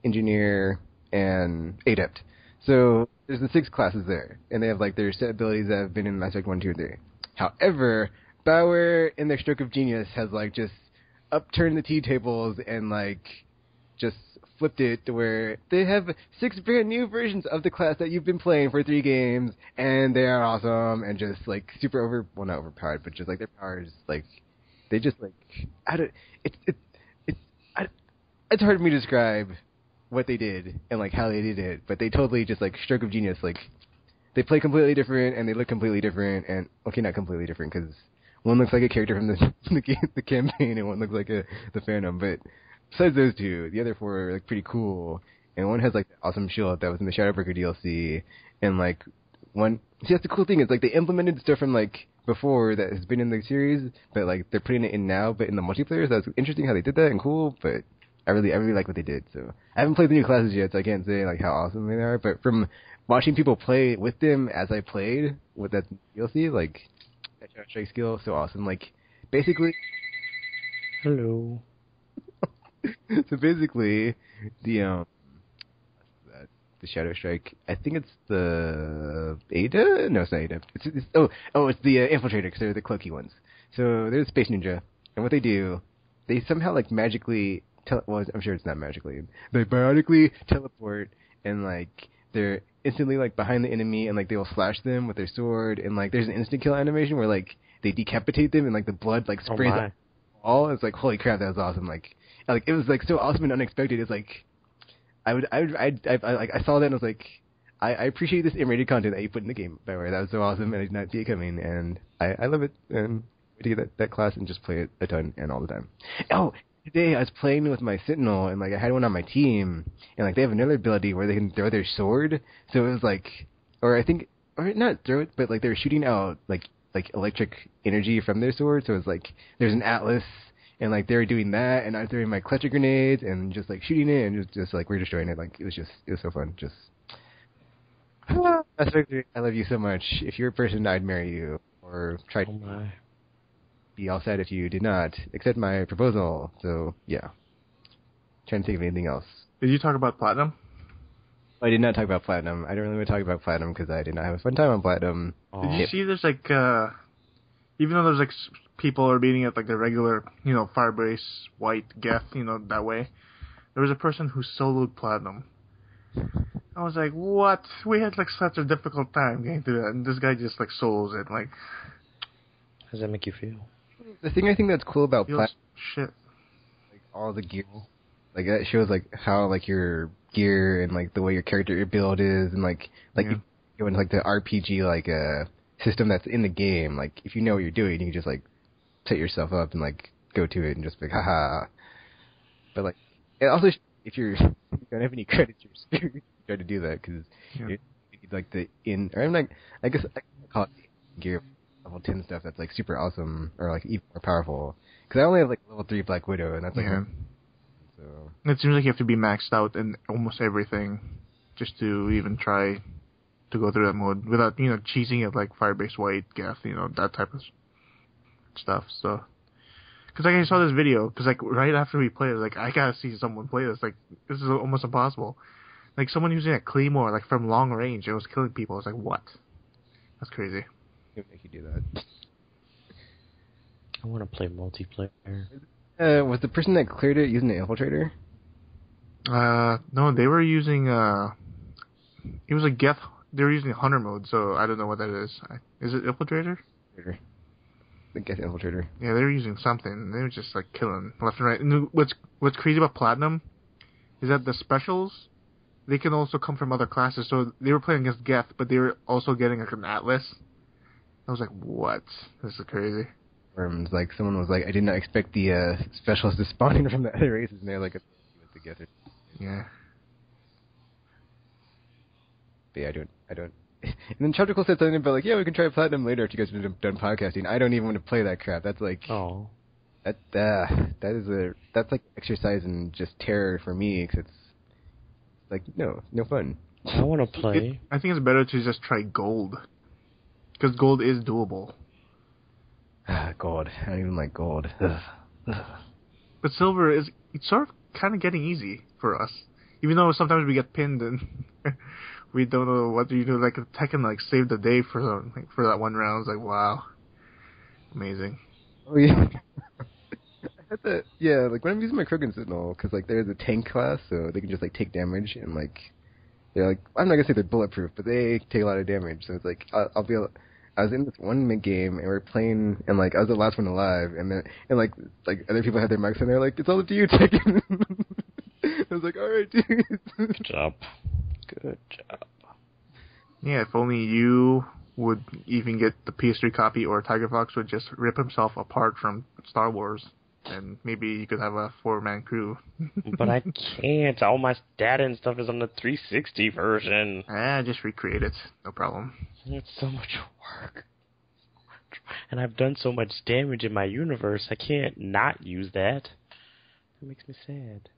Speaker 1: Engineer, and Adept. So there's the 6 classes there, and they have like their set abilities that have been in Mass Effect 1, 2, and 3. However, BioWare, in their stroke of genius, has like just upturned the T-tables and like just flipped it to where they have 6 brand new versions of the class that you've been playing for 3 games, and they are awesome and just like super not overpowered, but just like their powers like they just like it's hard for me to describe what they did and like how they did it, but they totally just like stroke of genius. Like they play completely different and they look completely different, and okay, not completely different because one looks like a character from the campaign, and one looks like the Phantom. But besides those 2, the other 4 are like pretty cool. And one has like the awesome shield that was in the Shadowbreaker DLC. And like one, see, that's the cool thing is like they implemented stuff from like before that has been in the series, but like they're putting it in now, but in the multiplayer. So that's interesting how they did that and cool. But I really like what they did. So I haven't played the new classes yet, so I can't say like how awesome they are. But from watching people play with them as I played with that DLC, like. That Shadow Strike skill, so awesome. Like, basically...
Speaker 2: Hello.
Speaker 1: So basically, the Shadow Strike, I think it's the Ada? No, it's not Ada. It's the Infiltrator, because they're the cloaky ones. So, they're the Space Ninja, and what they do, they somehow, like, magically... I'm sure it's not magically. They biotically teleport, and, like, they're instantly like behind the enemy, and like they will slash them with their sword, and like there's an instant kill animation where like they decapitate them and like the blood like sprays up all. It's like holy crap, that was awesome. Like it was like so awesome and unexpected. It's like I saw that and I was like I appreciate this M-rated content that you put in the game. By the way, that was so awesome, and I did not see it coming, and I love it, and to get that class and just play it a ton and all the time. Oh. Today I was playing with my Sentinel, and like I had one on my team, and like they have another ability where they can throw their sword. So it was like, or not throw it, but like they were shooting out like electric energy from their sword. So it was like there's an Atlas, and like they were doing that, and I was throwing my clutcher grenades and just like shooting it, and just like we're destroying it. Like it was so fun. Just I love you so much. If you're a person, I'd marry you or try.
Speaker 2: Oh my.
Speaker 1: Be all sad if you did not accept my proposal. So, yeah. Trying to think of anything else.
Speaker 3: Did you talk about Platinum?
Speaker 1: I did not talk about Platinum. I don't really want to talk about Platinum because I did not have a fun time on Platinum.
Speaker 3: Did you see there's like, even though there's like people are beating it like the regular, Firebase, White, Geth, that way, there was a person who soloed Platinum. I was like, what? We had like such a difficult time getting through that, and this guy just like solos it. Like,
Speaker 2: how does that make you feel?
Speaker 1: The thing I think that's cool about Platinum,
Speaker 3: shit,
Speaker 1: like all the gear, like that shows like how like your gear and like the way your character build is, and like you go into like the RPG like system that's in the game. Like if you know what you're doing, you can just like set yourself up and like go to it and just be like, haha. But like it also if you don't have any credits, you're scared to try to do that because it's like or I'm like I guess I call it gear. Level 10 stuff that's like super awesome or like even more powerful because I only have like level 3 Black Widow, and that's like so
Speaker 3: it seems like you have to be maxed out in almost everything just to even try to go through that mode without cheesing it like Firebase White, Geth, that type of stuff. So, because like I saw this video, because like right after we played, I was like, I gotta see someone play this. Like, this is almost impossible. Like someone using a claymore, like from long range, it was killing people. I was like, what? That's crazy.
Speaker 1: Can't make you do that.
Speaker 2: I want to play multiplayer.
Speaker 1: Was the person that cleared it using the infiltrator?
Speaker 3: No, they were using it was a Geth. They were using hunter mode, so I don't know what that is. Is it infiltrator?
Speaker 1: The Geth infiltrator.
Speaker 3: Yeah, they were using something. They were just like killing left and right. And what's crazy about Platinum is that the specials, they can also come from other classes. So they were playing against Geth, but they were also getting like an Atlas. I was like, what? This is crazy.
Speaker 1: Like someone was like, I did not expect the specialists to spawn in from the other races, and they're like, together.
Speaker 3: Yeah.
Speaker 1: But yeah, I don't. And then Choptical said something about like, yeah, we can try Platinum later if you guys are done podcasting. I don't even want to play that crap. That's like, that's like exercise in just terror for me, because it's like no fun.
Speaker 2: I want to play.
Speaker 3: I think it's better to just try gold, because gold is doable.
Speaker 1: Gold. I don't even like gold.
Speaker 3: But silver it's sort of kind of getting easy for us, even though sometimes we get pinned and we don't know what to do. Like Tekken, like saved the day for that one round. It's like, wow, amazing.
Speaker 1: Oh yeah. I had that. Yeah, like when I'm using my Krogan Sentinel, because like there's a tank class, so they can just like take damage, and like they're like, I'm not gonna say they're bulletproof, but they take a lot of damage. So it's like I was in this one mid game and we were playing, and like I was the last one alive, and like other people had their mics and they're like, it's all up to you, Tekken. I was like, all right, dude.
Speaker 2: Good job. Good job.
Speaker 3: Yeah, if only you would even get the PS3 copy, or Tiger Fox would just rip himself apart from Star Wars, and maybe you could have a 4-man crew.
Speaker 2: But I can't. All my data and stuff is on the 360 version.
Speaker 3: Just recreate it. No problem.
Speaker 2: It's so much work. And I've done so much damage in my universe, I can't not use that. That makes me sad.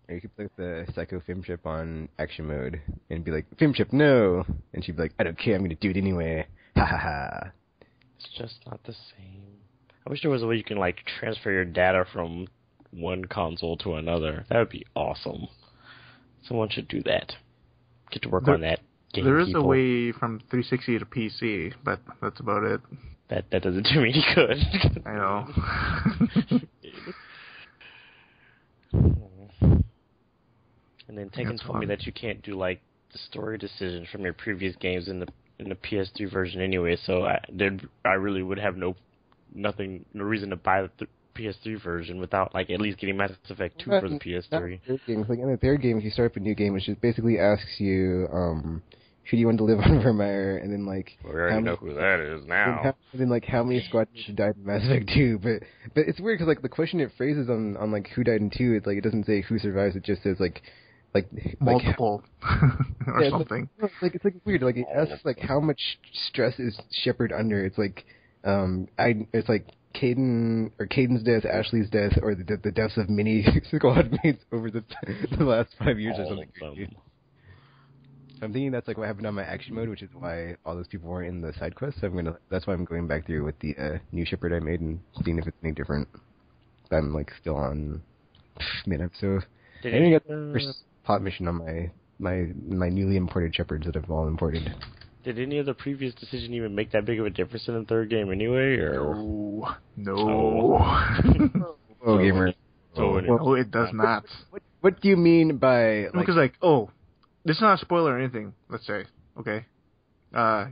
Speaker 1: Or you could play with the Psycho Femship on action mode and be like, Femship, no! And she'd be like, I don't care, I'm gonna do it anyway. Ha ha ha.
Speaker 2: It's just not the same. I wish there was a way you can, like, transfer your data from one console to another. That would be awesome. Someone should do that. Get to work on that.
Speaker 3: There is a way from 360 to PC, but that's about it.
Speaker 2: That doesn't do me any good.
Speaker 3: I know.
Speaker 2: And then Tekken told me that you can't do like the story decisions from your previous games in the PS3 version anyway. So I really would have no reason to buy the PS3 version without like at least getting Mass Effect 2 for the PS3.
Speaker 1: Games. Like in the third game, if you start up a new game, which just basically asks you, who do you want to live on Vermeer, and then like
Speaker 2: we already know who that is now.
Speaker 1: And then like how many squadrons should die in Mass Effect 2, but it's weird because like the question it phrases on like who died in 2, it's like it doesn't say who survives, it just says like
Speaker 3: multiple or something.
Speaker 1: It's like weird. Like it asks like how much stress is Shepard under. It's like it's like Caden's death, Ashley's death, or the deaths of many squad mates over the last 5 years or something crazy. I'm thinking that's like what happened on my action mode, which is why all those people weren't in the side quests. So that's why I'm going back through with the new Shepard I made and seeing if it's any different. I'm like still on mid-episode. I didn't get the first plot mission on my newly imported Shepards that I've all imported.
Speaker 2: Did any of the previous decision even make that big of a difference in the third game anyway? Or
Speaker 3: no.
Speaker 1: Oh, gamer.
Speaker 3: No, it does not.
Speaker 1: What do you mean by
Speaker 3: because this is not a spoiler or anything. Let's say, okay,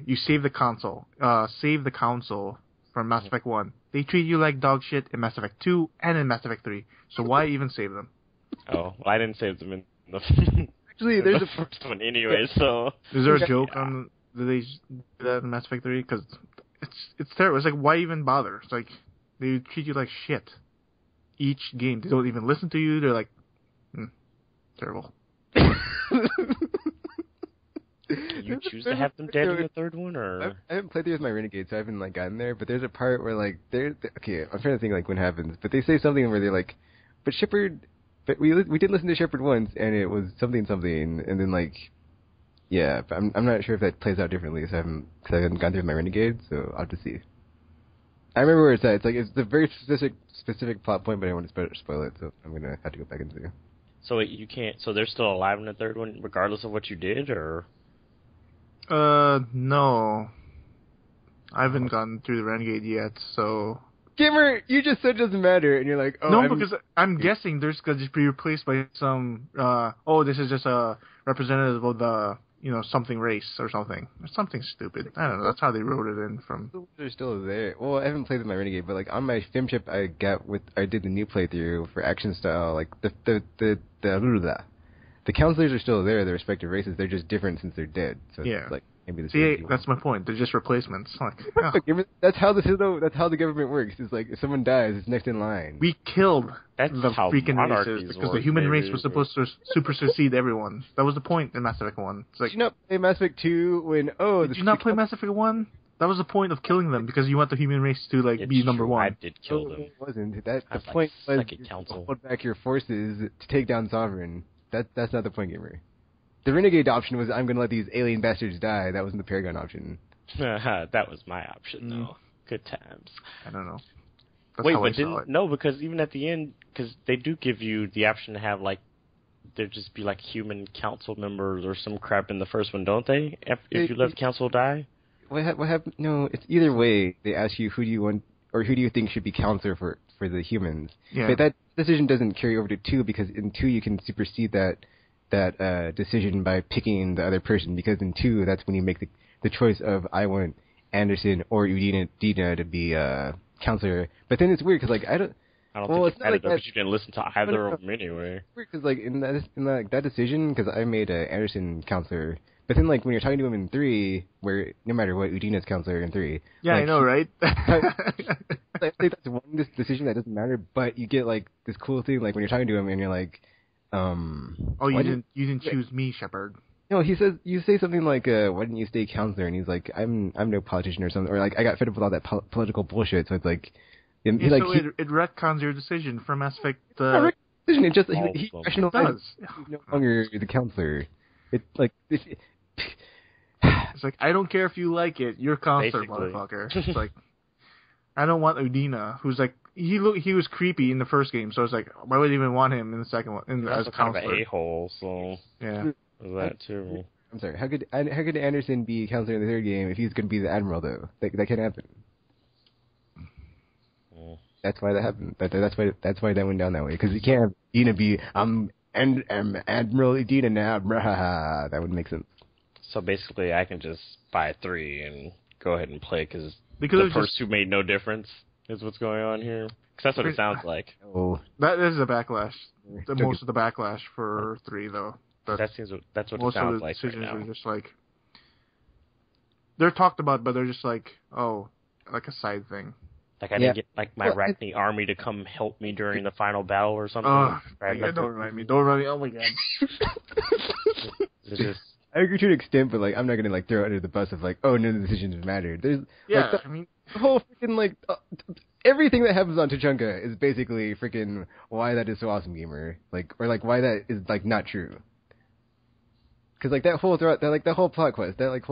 Speaker 3: you save the console, from Mass Effect 1. They treat you like dog shit in Mass Effect 2 and in Mass Effect 3. So why even save them?
Speaker 2: Oh, well, I didn't save them in the
Speaker 1: actually. There's
Speaker 2: the first one anyway. So
Speaker 3: is there a joke on did they do that in Mass Effect 3? Because it's terrible. It's like, why even bother? It's like they treat you like shit each game. They don't even listen to you. They're like, terrible.
Speaker 2: You choose to have them dead in the third one, or
Speaker 1: I haven't played through with my Renegade, so I haven't like gotten there. But there's a part where like okay, I'm trying to think like what happens, but they say something where they're like, but Shepard, but we did listen to Shepard once, and it was something, and then like, yeah, but I'm not sure if that plays out differently, so I haven't gone through with my Renegade, so I'll have to see. I remember where it's at. It's like it's a very specific plot point, but I don't want to spoil it, so I'm gonna have to go back into it.
Speaker 2: So you can't. So they're still alive in the third one, regardless of what you did, or?
Speaker 3: No. I haven't gotten through the Renegade yet, so...
Speaker 1: Gamer, you just said it doesn't matter, and you're like, oh...
Speaker 3: No, because I'm guessing there's going to just be replaced by some, this is just a representative of the, something race or something. Or something stupid. I don't know, that's how they wrote it in from...
Speaker 1: They're still there. Well, I haven't played with my Renegade, but, like, on my film chip I did the new playthrough for action style, like, the counselors are still there, their respective races, they're just different since they're dead. So
Speaker 3: yeah.
Speaker 1: It's like, maybe
Speaker 3: that's my point. They're just replacements. Like,
Speaker 1: that's how the government works. It's like if someone dies, it's next in line.
Speaker 3: We killed
Speaker 2: that's
Speaker 3: the freaking races because the human race was supposed to supersede everyone. That was the point in Mass Effect 1. It's like,
Speaker 1: did you not play Mass Effect 2 when
Speaker 3: did you not play Mass Effect 1? That was the point of killing them because you want the human race to be number one.
Speaker 2: I did kill them.
Speaker 1: It wasn't. The point was to hold back your forces to take down Sovereign. That's not the point, gamer. The Renegade option was, I'm going to let these alien bastards die. That wasn't the Paragon option.
Speaker 2: That was my option, though. Good times.
Speaker 3: I don't know.
Speaker 2: Wait, but no, because even at the end, because they do give you the option to have, like, there just be, like, human council members or some crap in the first one, don't they? If you let the council die?
Speaker 1: What happened? No, it's either way. They ask you who do you want, or who do you think should be counselor for the humans.
Speaker 3: Yeah.
Speaker 1: But that decision doesn't carry over to 2, because in 2 you can supersede that decision by picking the other person, because in 2 that's when you make the choice of I want Anderson or Udina to be counselor. But then it's weird because like I don't
Speaker 2: think you added but you didn't listen to either of them anyway.
Speaker 1: It's weird because like in that decision, because I made Anderson counselor, but then like when you're talking to him in 3, where no matter what, Udina's counselor in 3.
Speaker 3: Yeah,
Speaker 1: like,
Speaker 3: I know, right?
Speaker 1: I think that's one decision that doesn't matter, but you get like this cool thing like when you're talking to him and you're like.
Speaker 3: You didn't choose me, Shepard.
Speaker 1: No, he says you say something like, "Why didn't you stay counselor?" And he's like, "I'm no politician or something," or like, "I got fed up with all that political bullshit." So it's like,
Speaker 3: it retcons your decision from Mass Effect.
Speaker 1: Decision. It just he rationalizes
Speaker 3: he's
Speaker 1: no longer the counselor. It's like
Speaker 3: it's like I don't care if you like it, you're counselor, motherfucker. It's like I don't want Udina, who's like. He was creepy in the first game, so it's like, why would you even want him in the second one? As a counselor,
Speaker 2: kind of an a-hole, so
Speaker 3: yeah,
Speaker 2: that too.
Speaker 1: I'm sorry. How could Anderson be counselor in the third game if he's going to be the admiral though? That can't happen. That's why that happened. That's why that went down that way. Because you can't have Udina be Admiral Udina now. That wouldn't make sense.
Speaker 2: So basically, I can just buy 3 and go ahead and play because the first 2 made no difference. Is what's going on here? Because that's what it sounds like.
Speaker 1: Oh,
Speaker 3: that is a backlash. Most of the backlash for 3, though.
Speaker 2: That's what it sounds like right now.
Speaker 3: Are just like they're talked about, but they're just like like a side thing.
Speaker 2: Like I didn't get like my Arachne army to come help me during the final battle or something.
Speaker 3: Don't remind me. Don't remind me. Oh my god.
Speaker 1: I agree to an extent, but like I'm not gonna like throw it under the bus of like, oh, no decisions matter. There's
Speaker 3: I mean.
Speaker 1: The whole freaking, like, everything that happens on Tuchanka is basically freaking why that is so awesome, gamer. Like, or, like, why that is, like, not true. Because, like, that whole plot quest, that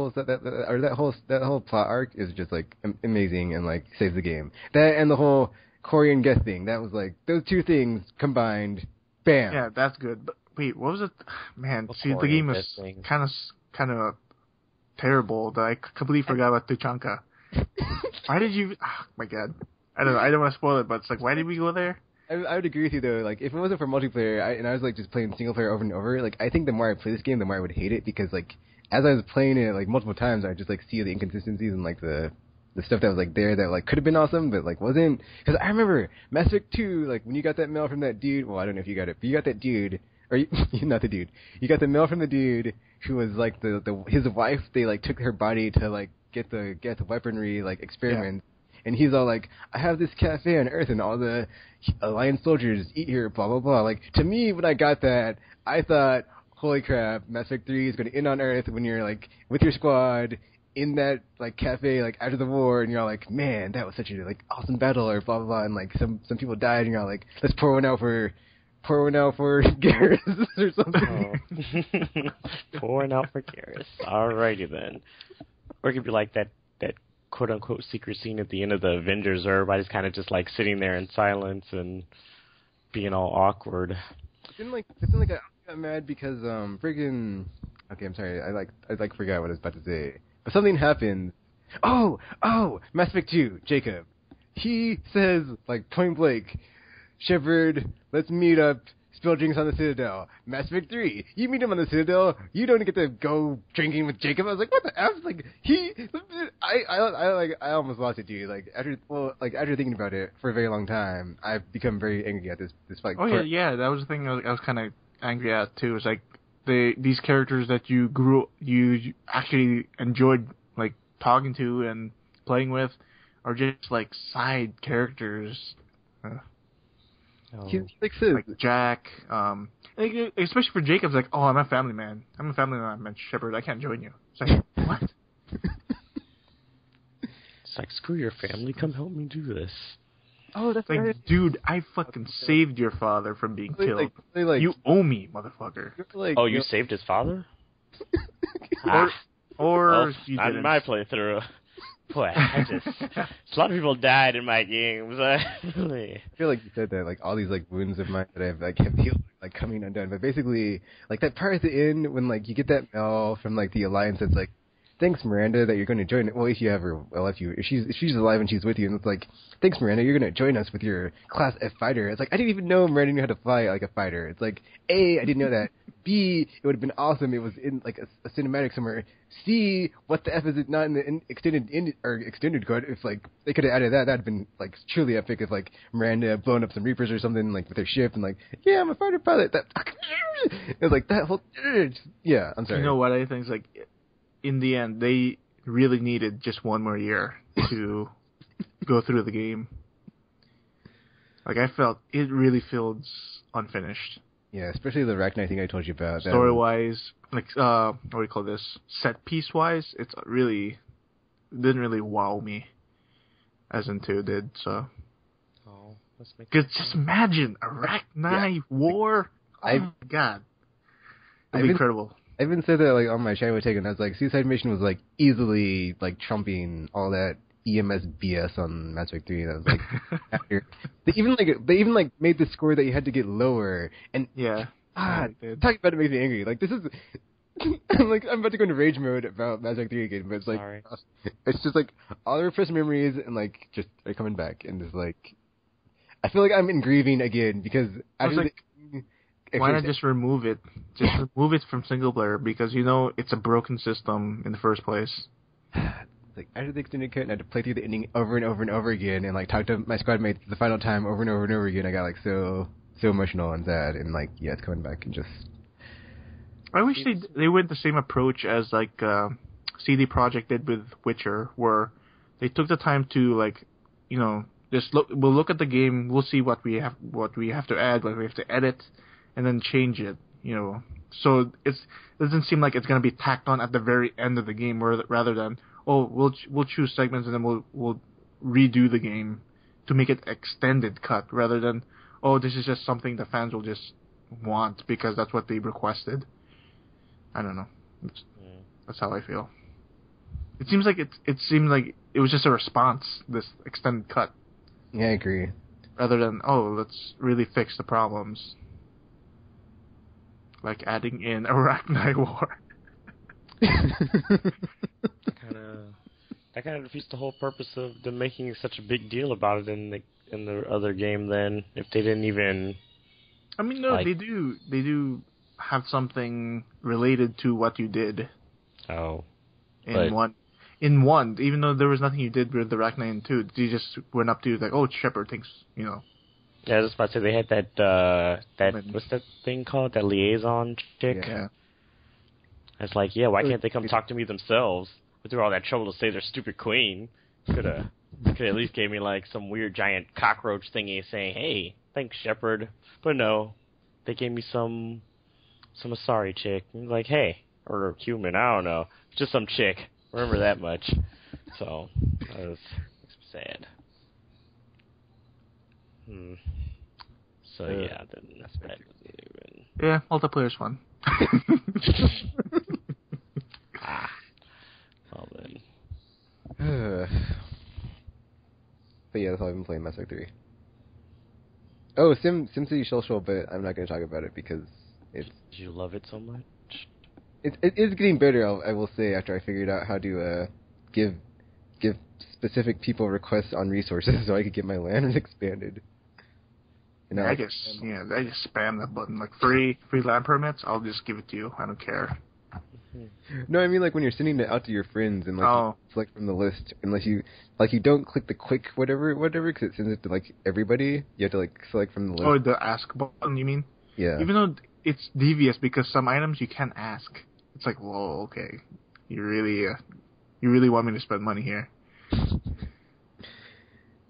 Speaker 1: whole plot arc is just, like, amazing and, like, saves the game. That and the whole Korean guest thing, that was, like, those 2 things combined, bam.
Speaker 3: Yeah, that's good. But, wait, what was it? Man, the game was kind of terrible that I completely forgot about Tuchanka. Why did you... Oh, my God. I don't know. I don't want to spoil it, but it's like, why did we go there?
Speaker 1: I would agree with you, though. Like, if it wasn't for multiplayer, and I was, like, just playing single player over and over, like, I think the more I play this game, the more I would hate it, because, like, as I was playing it, like, multiple times, I would just, like, see the inconsistencies and, like, the stuff that was, like, there that, like, could have been awesome, but, like, wasn't. Because I remember Mass Effect 2, like, when you got that mail from that dude... Well, I don't know if you got it, but you got that dude... Or, not the dude. You got the mail from the dude who was, like, his wife, they, like, took her body to, like, get the weaponry like experiment, and he's all like, I have this cafe on Earth and all the Alliance soldiers eat here, blah blah blah. Like, to me, when I got that, I thought, holy crap, Mass Effect 3 is going to end on Earth when you're like with your squad in that like cafe like after the war, and you're all like, man, that was such a like awesome battle or blah blah blah, and like some people died, and you're all like, let's pour one out for Garrus or something.
Speaker 2: Pouring out for Garrus. Alrighty then. Or it could be like that quote unquote secret scene at the end of the Avengers where everybody's kind of just like sitting there in silence and being all awkward.
Speaker 1: I got mad because friggin' okay, I'm sorry, I forgot what I was about to say. But something happened. Oh, Mass Effect 2, Jacob. He says, like, point blank, Shepard, let's meet up, spill drinks on the Citadel. Mass Effect 3, you meet him on the Citadel, you don't get to go drinking with Jacob. I was like, what the F? Like, I almost lost it, dude. Like, after thinking about it for a very long time, I've become very angry at this like.
Speaker 3: Oh, yeah, that was the thing I was kind of angry at, too. It's like, these characters that you actually enjoyed, like, talking to and playing with are just, like, side characters.
Speaker 1: He's like
Speaker 3: Jack, especially for Jacob's like, oh, I'm a family man. I'm Shepard. I can't join you. It's like, what?
Speaker 2: It's like, screw your family. Come help me do this.
Speaker 1: Oh, that's
Speaker 3: like,
Speaker 1: right.
Speaker 3: Dude, I fucking saved your father from being killed. You owe me, motherfucker.
Speaker 2: Oh, you saved his father?
Speaker 3: Or you
Speaker 2: not
Speaker 3: didn't.
Speaker 2: in my playthrough. Boy, a lot of people died in my games.
Speaker 1: I feel like you said that, like, all these, like, wounds of mine that I've, like, have healed, like, coming undone. But basically, like, that part at the end when, like, you get that mail from, like, the Alliance that's like, thanks, Miranda, that you're going to join. Well, if you have her, well, if she's alive and she's with you, and it's like, thanks, Miranda, you're going to join us with your Class F fighter. It's like, I didn't even know Miranda knew how to fly like a fighter. It's like, A, I didn't know that. B, it would have been awesome. It was in like a cinematic somewhere. C, what the F is it not in the extended cut? If like they could have added that, that'd have been like truly epic. If like Miranda blown up some Reapers or something like with her ship and like, yeah, I'm a fighter pilot. That it was like that whole yeah. I'm sorry.
Speaker 3: You know what I think is like, in the end, they really needed just one more year to go through the game. Like I felt it really feels unfinished.
Speaker 1: Yeah, especially the Arachnite thing I told you about.
Speaker 3: Story-wise, like, what do you call this? Set piece-wise, it didn't really wow me as in 2 did, so.
Speaker 2: Oh, let's make
Speaker 3: Cause just imagine, Arachnite War! Oh my god. It'd be incredible.
Speaker 1: I even said that, like, on my Shiloh take, and I was like, Suicide Mission was, like, easily, like, trumping all that EMS BS on Mass Effect 3. And I was like, after, they even made the score that you had to get lower. And
Speaker 3: yeah,
Speaker 1: talking about it makes me angry. Like this is, I'm about to go into rage mode about Mass Effect 3 again, but it's like, it's just like all the repressed memories and like just are coming back, and just like, I feel like I'm in grieving again because
Speaker 3: why not just remove it? Just remove it from single player because you know it's a broken system in the first place.
Speaker 1: Like after the extended cut, and I had to play through the ending over and over and over again, and like talk to my squad mates the final time over and over and over again. I got like so emotional and sad, and like yeah, it's coming back and just.
Speaker 3: I wish they went the same approach as like CD Projekt did with Witcher, where they took the time to like, you know, we'll look at the game, we'll see what we have to add, what we have to edit, and then change it. You know, so it doesn't seem like it's going to be tacked on at the very end of the game, rather than we'll choose segments and then we'll redo the game to make it extended cut, rather than this is just something the fans will just want because that's what they requested. I don't know. That's how I feel. It seems like it was just a response, this extended cut.
Speaker 1: Yeah, I agree.
Speaker 3: Rather than let's really fix the problems, like adding in Arachnite War.
Speaker 2: That kind of defeats the whole purpose of them making such a big deal about it in the other game. Then, if they didn't even,
Speaker 3: I mean, no, they do have something related to what you did.
Speaker 2: Oh,
Speaker 3: in one, even though there was nothing you did with the Arachnite in 2, you just went up to like, Shepard thinks, you know.
Speaker 2: Yeah, I was about to say they had that what's that thing called? That liaison chick.
Speaker 3: Yeah.
Speaker 2: It's like, yeah, why can't they come talk to me themselves? But through all that trouble to save their stupid queen, could at least gave me like some weird giant cockroach thingy saying, "Hey, thanks, Shepard." But no, they gave me some Asari chick. Like, hey, or human, I don't know, just some chick. Remember that much. So that was sad. So yeah, then that's bad.
Speaker 3: Yeah, multiplayer's fun.
Speaker 2: Well then.
Speaker 1: But yeah, that's all I've been playing, Mass Effect 3. Oh, SimCity Shell Show, but I'm not going to talk about it because it's...
Speaker 2: Did you love it so much?
Speaker 1: It is getting better, I will say, after I figured out how to give specific people requests on resources so I could get my land expanded.
Speaker 3: Yeah, I just spam that button. Like, free land permits, I'll just give it to you. I don't care.
Speaker 1: No, I mean, like, when you're sending it out to your friends and, like, you select from the list, unless you don't click the quick whatever, because it sends it to, like, everybody. You have to, like, select from the list.
Speaker 3: Oh, the ask button, you mean?
Speaker 1: Yeah.
Speaker 3: Even though it's devious because some items you can't ask. It's like, whoa, okay. You really want me to spend money here.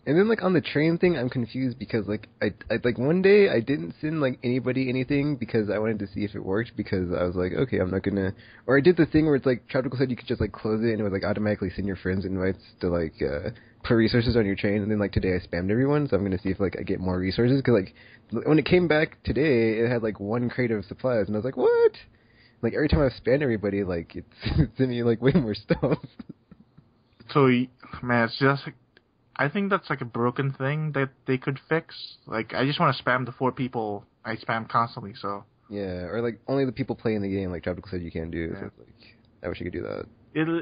Speaker 1: And then, like, on the train thing, I'm confused because, like, I like, one day I didn't send, like, anybody anything because I wanted to see if it worked because I was like, okay, I'm not gonna... Or I did the thing where it's, like, Tropical said you could just, like, close it and it would, like, automatically send your friends invites to, like, put resources on your train. And then, like, today I spammed everyone, so I'm gonna see if, like, I get more resources. Because, like, when it came back today, it had, like, 1 crate of supplies. And I was like, what? Like, every time I've spammed everybody, like, it's sending me, like, way more stuff.
Speaker 3: So, man, it's just... I think that's like a broken thing that they could fix. Like, I just want to spam the 4 people I spam constantly, so...
Speaker 1: Yeah, or, like, only the people playing the game, like Tropical said you can do.
Speaker 3: Yeah.
Speaker 1: So it's like, I wish you could do that.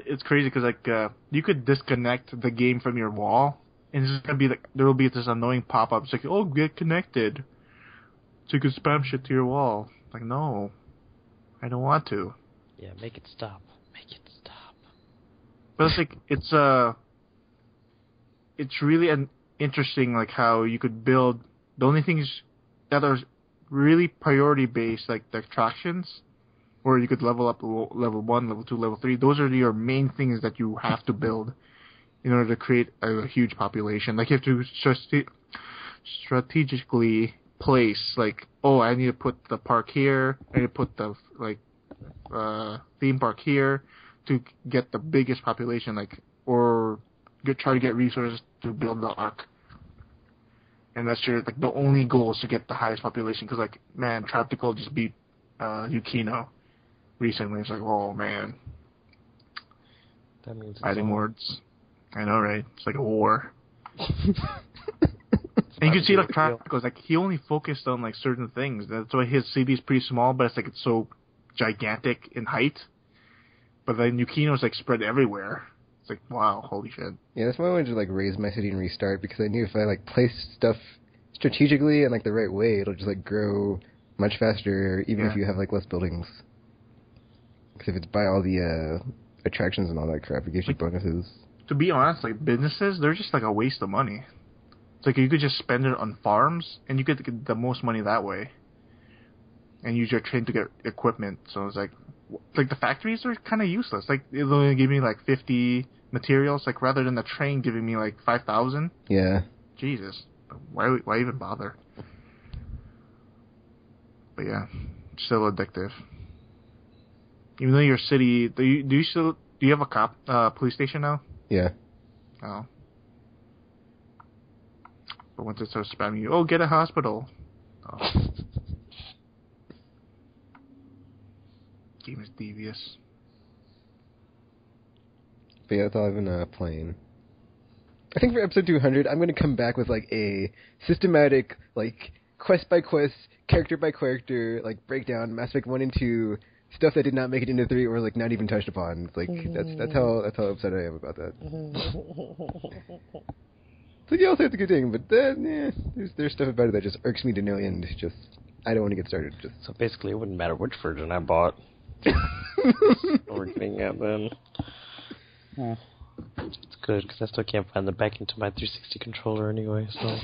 Speaker 3: It's crazy because, like, you could disconnect the game from your wall, and it's just going to be, like, there will be this annoying pop-up. It's like, oh, get connected. So you can spam shit to your wall. Like, no. I don't want to.
Speaker 2: Yeah, make it stop. Make it stop.
Speaker 3: But it's like, it's really an interesting, like, how you could build the only things that are really priority based, like the attractions, where you could level up level 1, level 2, level 3. Those are your main things that you have to build in order to create a huge population. Like, you have to strategically place, like, oh, I need to put the park here, I need to put the, like, theme park here to get the biggest population, like, or try to get resources to build the arc. And that's your, like, the only goal is to get the highest population. Because, like, man, Tropical just beat Yukino recently. It's like, oh, man.
Speaker 2: That means
Speaker 3: Fighting words. I know, right? It's like a war. And you can see, like, Tropical, like, he only focused on, like, certain things. That's why his city is pretty small, but it's, like, it's so gigantic in height. But then Yukino's, like, spread everywhere. It's like, wow, holy shit.
Speaker 1: Yeah, that's why I wanted to, like, raise my city and restart, because I knew if I, like, place stuff strategically and, like, the right way, it'll just, like, grow much faster, even if you have, like, less buildings. Because if it's by all the attractions and all that crap, it gives you bonuses.
Speaker 3: To be honest, like, businesses, they're just, like, a waste of money. It's like, you could just spend it on farms, and you could get the most money that way. And use your train to get equipment. So it's like the factories are kind of useless. Like, it'll only give me, like, 50... materials, like, rather than the train giving me like 5,000.
Speaker 1: Yeah.
Speaker 3: Jesus, why even bother? But yeah, still addictive. Even though your city, do you have a police station now?
Speaker 1: Yeah.
Speaker 3: Oh. But once it starts spamming you, oh, get a hospital. Oh. Game is devious.
Speaker 1: But yeah, that's all I've been playing. I think for episode 200, I'm going to come back with, like, a systematic, like, quest by quest, character by character, like, breakdown, Mass Effect 1 and 2, stuff that did not make it into 3 or, like, not even touched upon. It's like, that's how upset I am about that. So yeah, I'll say it's a good thing, but then, there's stuff about it that just irks me to no end. Just, I don't want to get started. Just
Speaker 2: So basically, it wouldn't matter which version I bought. We're getting at then. It's good, because I still can't find the backing to my 360 controller anyway, so...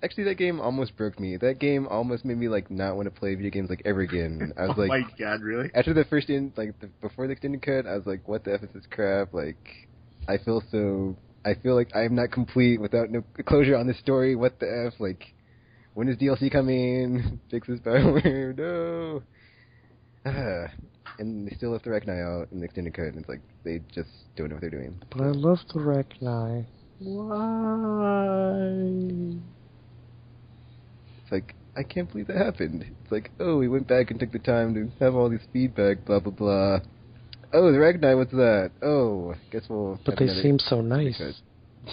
Speaker 1: Actually, that game almost broke me. That game almost made me, like, not want to play video games, like, ever again. I was like...
Speaker 3: Oh my god, really?
Speaker 1: After the first, before the extended cut, I was like, what the F is this crap? Like, I feel like I'm not complete without no closure on this story. What the F? Like, when is DLC coming? Fix this power. No! And they still left the Rachni out in the extended cut, and it's like, they just don't know what they're doing.
Speaker 2: But I love the Rachni. Why?
Speaker 1: It's like, I can't believe that happened. It's like, oh, we went back and took the time to have all this feedback, blah, blah, blah. Oh, the Ragnar, what's that? Oh, I guess we'll...
Speaker 2: But they seem so nice.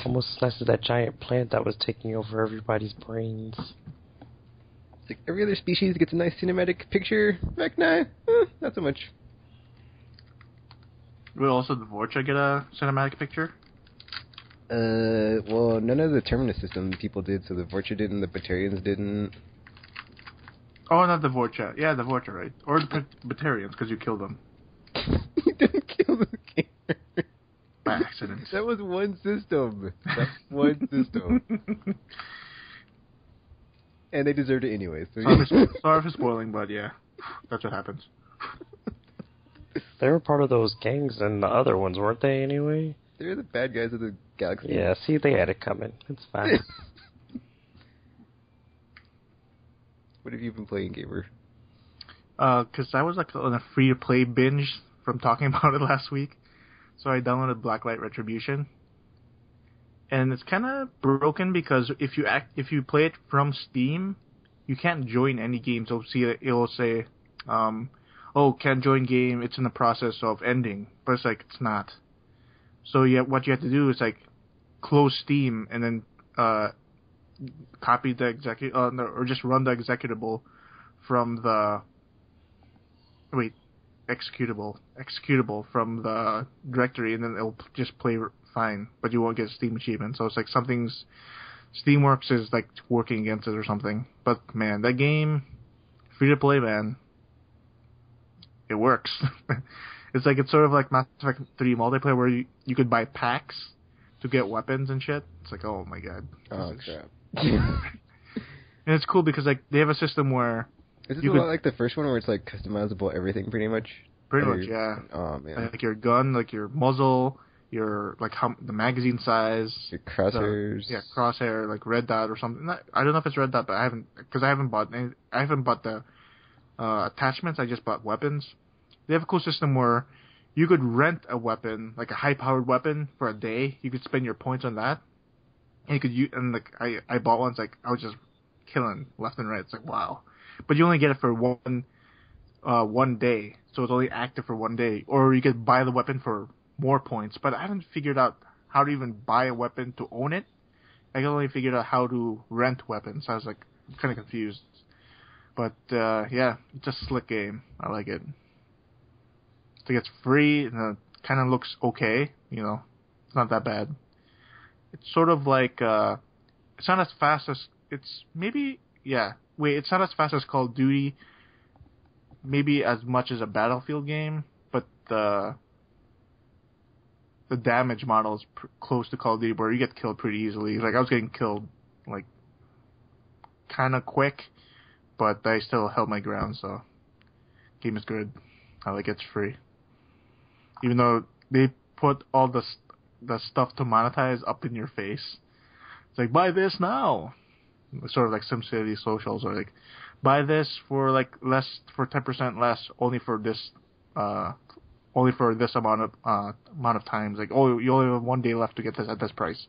Speaker 2: Almost as nice as that giant plant that was taking over everybody's brains.
Speaker 1: It's like every other species gets a nice cinematic picture. Ragnar, not so much.
Speaker 3: Will also the Vorcha get a cinematic picture?
Speaker 1: Well, none of the Terminus system people did, so the Vorcha didn't, the Batarians didn't.
Speaker 3: Oh, not the Vorcha. Yeah, the Vorcha, right? Or the Batarians, because you killed them.
Speaker 1: You didn't kill the gamer.
Speaker 3: By accident.
Speaker 1: That was one system. That's one system. And they deserved it anyway. So
Speaker 3: sorry for spoiling, but yeah, that's what happens.
Speaker 2: They were part of those gangs and the other ones, weren't they, anyway?
Speaker 1: They're the bad guys of the galaxy.
Speaker 2: Yeah, see, they had it coming. It's fine.
Speaker 1: What have you been playing, gamer?
Speaker 3: Because I was like on a free-to-play binge from talking about it last week. So I downloaded Blacklight Retribution. And it's kind of broken because if you play it from Steam, you can't join any games. It'll say, oh, can't join game, it's in the process of ending. But it's like, it's not. So what you have to do is like close Steam and then copy the or just run the executable from the executable from the directory, and then it'll just play fine, but you won't get Steam achievement. So it's like Steamworks is like working against it or something. But man, that game, free to play, man, it works. It's sort of like Mass Effect 3 multiplayer where you could buy packs to get weapons and shit. It's like, oh my god.
Speaker 1: Oh crap.
Speaker 3: And it's cool because like they have a system where
Speaker 1: is this a lot like the first one where it's like customizable everything pretty much?
Speaker 3: Pretty much, yeah.
Speaker 1: Oh man.
Speaker 3: Like your gun, like your muzzle, your like the magazine size,
Speaker 1: your crosshairs.
Speaker 3: Crosshair, like red dot or something. I don't know if it's red dot, but I haven't bought the attachments. I just bought weapons. They have a cool system where you could rent a weapon, like a high-powered weapon, for a day. You could spend your points on that, and you could I bought one. It's like I was just killing left and right. It's like wow, but you only get it for one day, so it's only active for one day. Or you could buy the weapon for more points, but I haven't figured out how to even buy a weapon to own it. I only figured out how to rent weapons. So I was like kind of confused, but yeah, it's a slick game. I like it. I think it's free and it kind of looks okay. It's not that bad. It's sort of like it's not as fast as it's it's not as fast as Call of Duty. Maybe as much as a Battlefield game, but the damage model is close to Call of Duty, where you get killed pretty easily. Like I was getting killed like kind of quick, but I still held my ground. So game is good. I like it's free, even though they put all the stuff to monetize up in your face. It's like buy this now. It's sort of like SimCity socials or like buy this for like less, for 10% less, only for this amount of times. Like, oh, you only have 1 day left to get this at this price.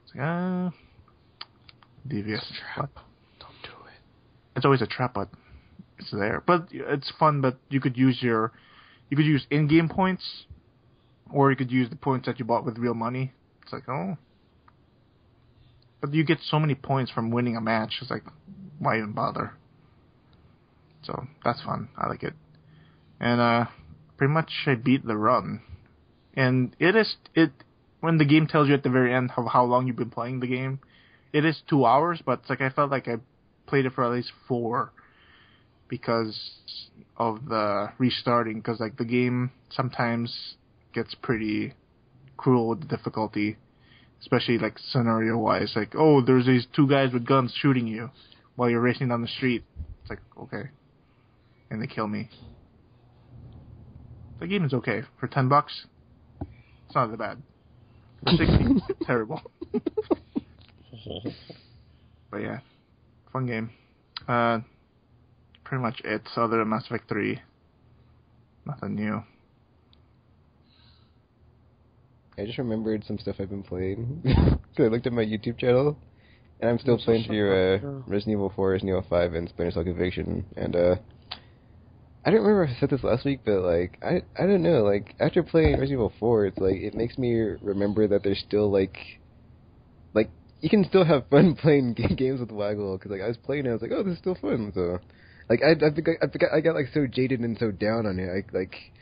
Speaker 3: It's like, devious.
Speaker 2: It's a trap. Don't do it.
Speaker 3: It's always a trap, but it's there. But it's fun. But you could use in-game points, or you could use the points that you bought with real money. It's like, oh. But you get so many points from winning a match. It's like, why even bother? So that's fun. I like it. And pretty much I beat the run. And when the game tells you at the very end how long you've been playing the game, it is 2 hours, but it's like I felt like I played it for at least 4 because of the restarting. Because like the game sometimes gets pretty cruel with the difficulty, especially like scenario wise. Like, oh, there's these 2 guys with guns shooting you while you're racing down the street. It's like, okay. And they kill me. The game is okay. For $10, it's not that bad. For 60, it's terrible. But yeah, fun game. Pretty much it, other than Mass Effect 3. Nothing new.
Speaker 1: I just remembered some stuff I've been playing. So I looked at my YouTube channel, and I'm still playing through Resident Evil 4, Resident Evil 5, and Splinter Cell Conviction, and I don't remember if I said this last week, but like I don't know, like after playing Resident Evil 4, it's like it makes me remember that there's still like you can still have fun playing games with Waggle, because like I was playing and I was like, oh, this is still fun. So like I got like so jaded and so down on it. I like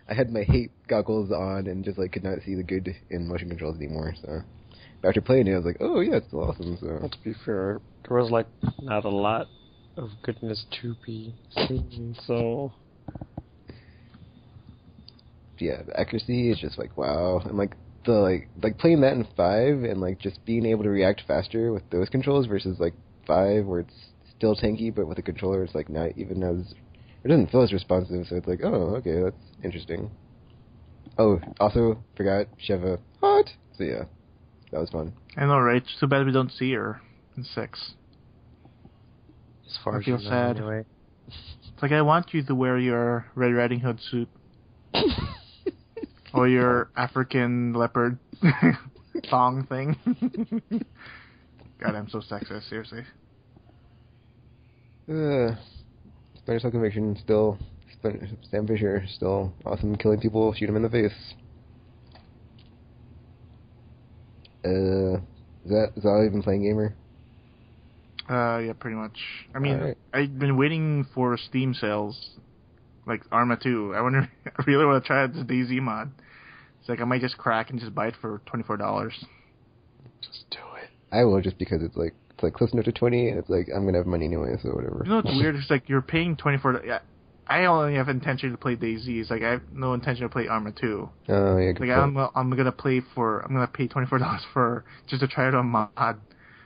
Speaker 1: I had my hate goggles on and just like could not see the good in motion controls anymore. So after playing it, I was like, oh yeah, it's still awesome. So
Speaker 2: well, to be fair, there was like not a lot of goodness to be seen. So
Speaker 1: yeah, the accuracy is just like wow. And like the like playing that in 5 and like just being able to react faster with those controls versus like 5 where it's still tanky, but with a controller it's like not even as, it doesn't feel as responsive. So it's like, oh, okay, that's interesting. Oh, also forgot Sheva hot. So yeah, that was fun.
Speaker 3: I know, right? It's too bad we don't see her in 6.
Speaker 2: as far
Speaker 3: I
Speaker 2: as
Speaker 3: feel
Speaker 2: you know,
Speaker 3: sad.
Speaker 2: anyway.
Speaker 3: It's like, I want you to wear your Red Riding Hood suit. Or your African leopard thong thing. God, I'm so sexist, seriously.
Speaker 1: Splinter Cell Conviction still, Sam Fisher still awesome, killing people, shoot him in the face. Is that all you've been playing, gamer?
Speaker 3: Yeah, pretty much. I mean,
Speaker 1: Alright.
Speaker 3: I've been waiting for Steam sales, like Arma 2. I wonder, I really want to try out this DayZ mod. It's like, I might just crack and just buy it for $24.
Speaker 2: Just do it.
Speaker 1: I will, just because it's like close enough to 20, and it's like I'm gonna have money anyway, so whatever.
Speaker 3: You know what's weird? It's like, you're paying $24. Yeah, I only have intention to play DayZ. It's like, I have no intention to play Arma 2.
Speaker 1: Oh yeah, good
Speaker 3: Like,
Speaker 1: point.
Speaker 3: I'm gonna pay $24 for, just to try out a mod,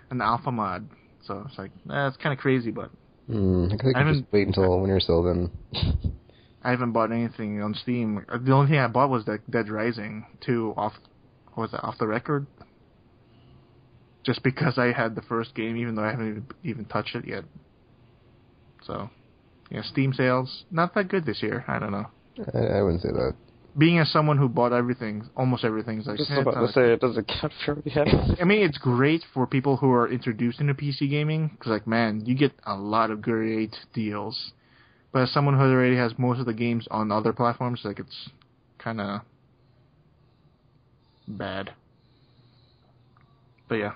Speaker 3: an alpha mod. So it's like, it's kind of crazy, but
Speaker 1: I think I could just wait until Winter Cell then.
Speaker 3: I haven't bought anything on Steam. The only thing I bought was that Dead Rising 2 off the record. Just because I had the first game, even though I haven't even touched it yet. So, yeah, Steam sales, not that good this year. I don't know.
Speaker 1: I wouldn't say that.
Speaker 3: Being as someone who bought everything, almost everything, is like,
Speaker 2: Just about to say, it doesn't count for
Speaker 3: I mean, it's great for people who are introduced into PC gaming, because, like, man, you get a lot of great deals. But as someone who already has most of the games on other platforms, like, it's kind of bad. But yeah.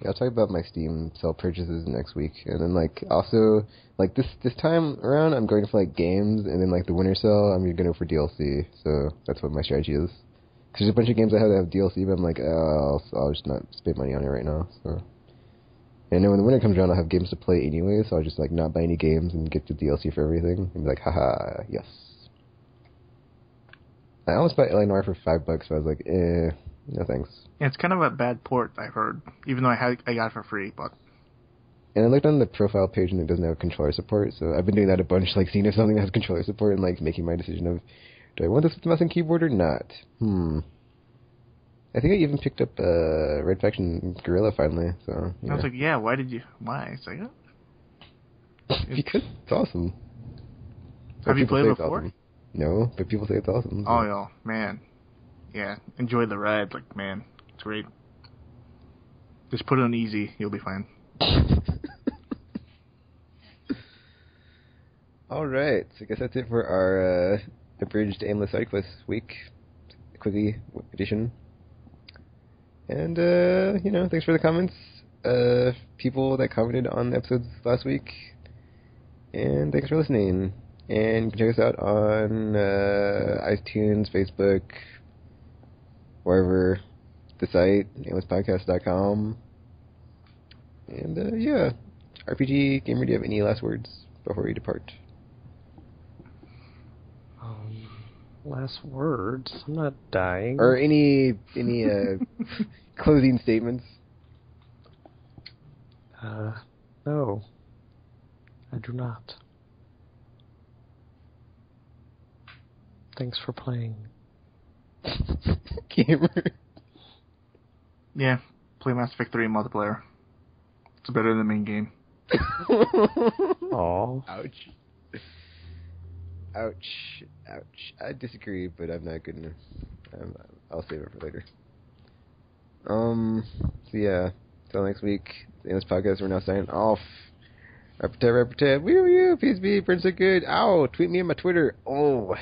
Speaker 1: Yeah, I'll talk about my Steam sale purchases next week, and then like also like this time around, I'm going for like games, and then like the winter sale, I'm going to go for DLC. So that's what my strategy is. Because there's a bunch of games I have that have DLC, but I'm like, I'll just not spend money on it right now. So, and then when the winter comes around, I'll have games to play anyway, so I'll just like not buy any games and get the DLC for everything, and be like, haha, yes. I almost bought LA Noire for $5, but I was like, no thanks.
Speaker 3: Yeah, it's kind of a bad port, I've heard. Even though I got it for free, but...
Speaker 1: And I looked on the profile page and it doesn't have controller support, so I've been doing that a bunch, like seeing if something has controller support and like making my decision of, do I want this with mouse and keyboard or not? I think I even picked up Red Faction Gorilla finally, so... Yeah.
Speaker 3: I was like, yeah, why? It's like,
Speaker 1: because it's awesome.
Speaker 3: Have you played it before?
Speaker 1: Awesome. No, but people say it's awesome. So.
Speaker 3: Oh, yeah, man. Yeah, enjoy the ride, like, man. It's great. Just put it on easy, you'll be fine.
Speaker 1: Alright, so I guess that's it for our abridged Aimless side quest week. Quickie edition. And, thanks for the comments. People that commented on the episodes last week. And thanks for listening. And you can check us out on iTunes, Facebook, wherever, the site, aimlesspodcast.com. And, RPG Gamer, do you have any last words before you depart?
Speaker 2: Last words? I'm not dying.
Speaker 1: Or any closing statements?
Speaker 2: No. I do not. Thanks for playing.
Speaker 1: Gamer.
Speaker 3: Yeah, play Mass Effect 3 multiplayer. It's better than the main game.
Speaker 2: Aww.
Speaker 1: Ouch. I disagree, but I'm not gonna. I'll save it for later. So yeah, till next week. In this podcast, we're now signing off. Represent. Woo, peace be, Prince of Good. Ow, tweet me on my Twitter. Oh.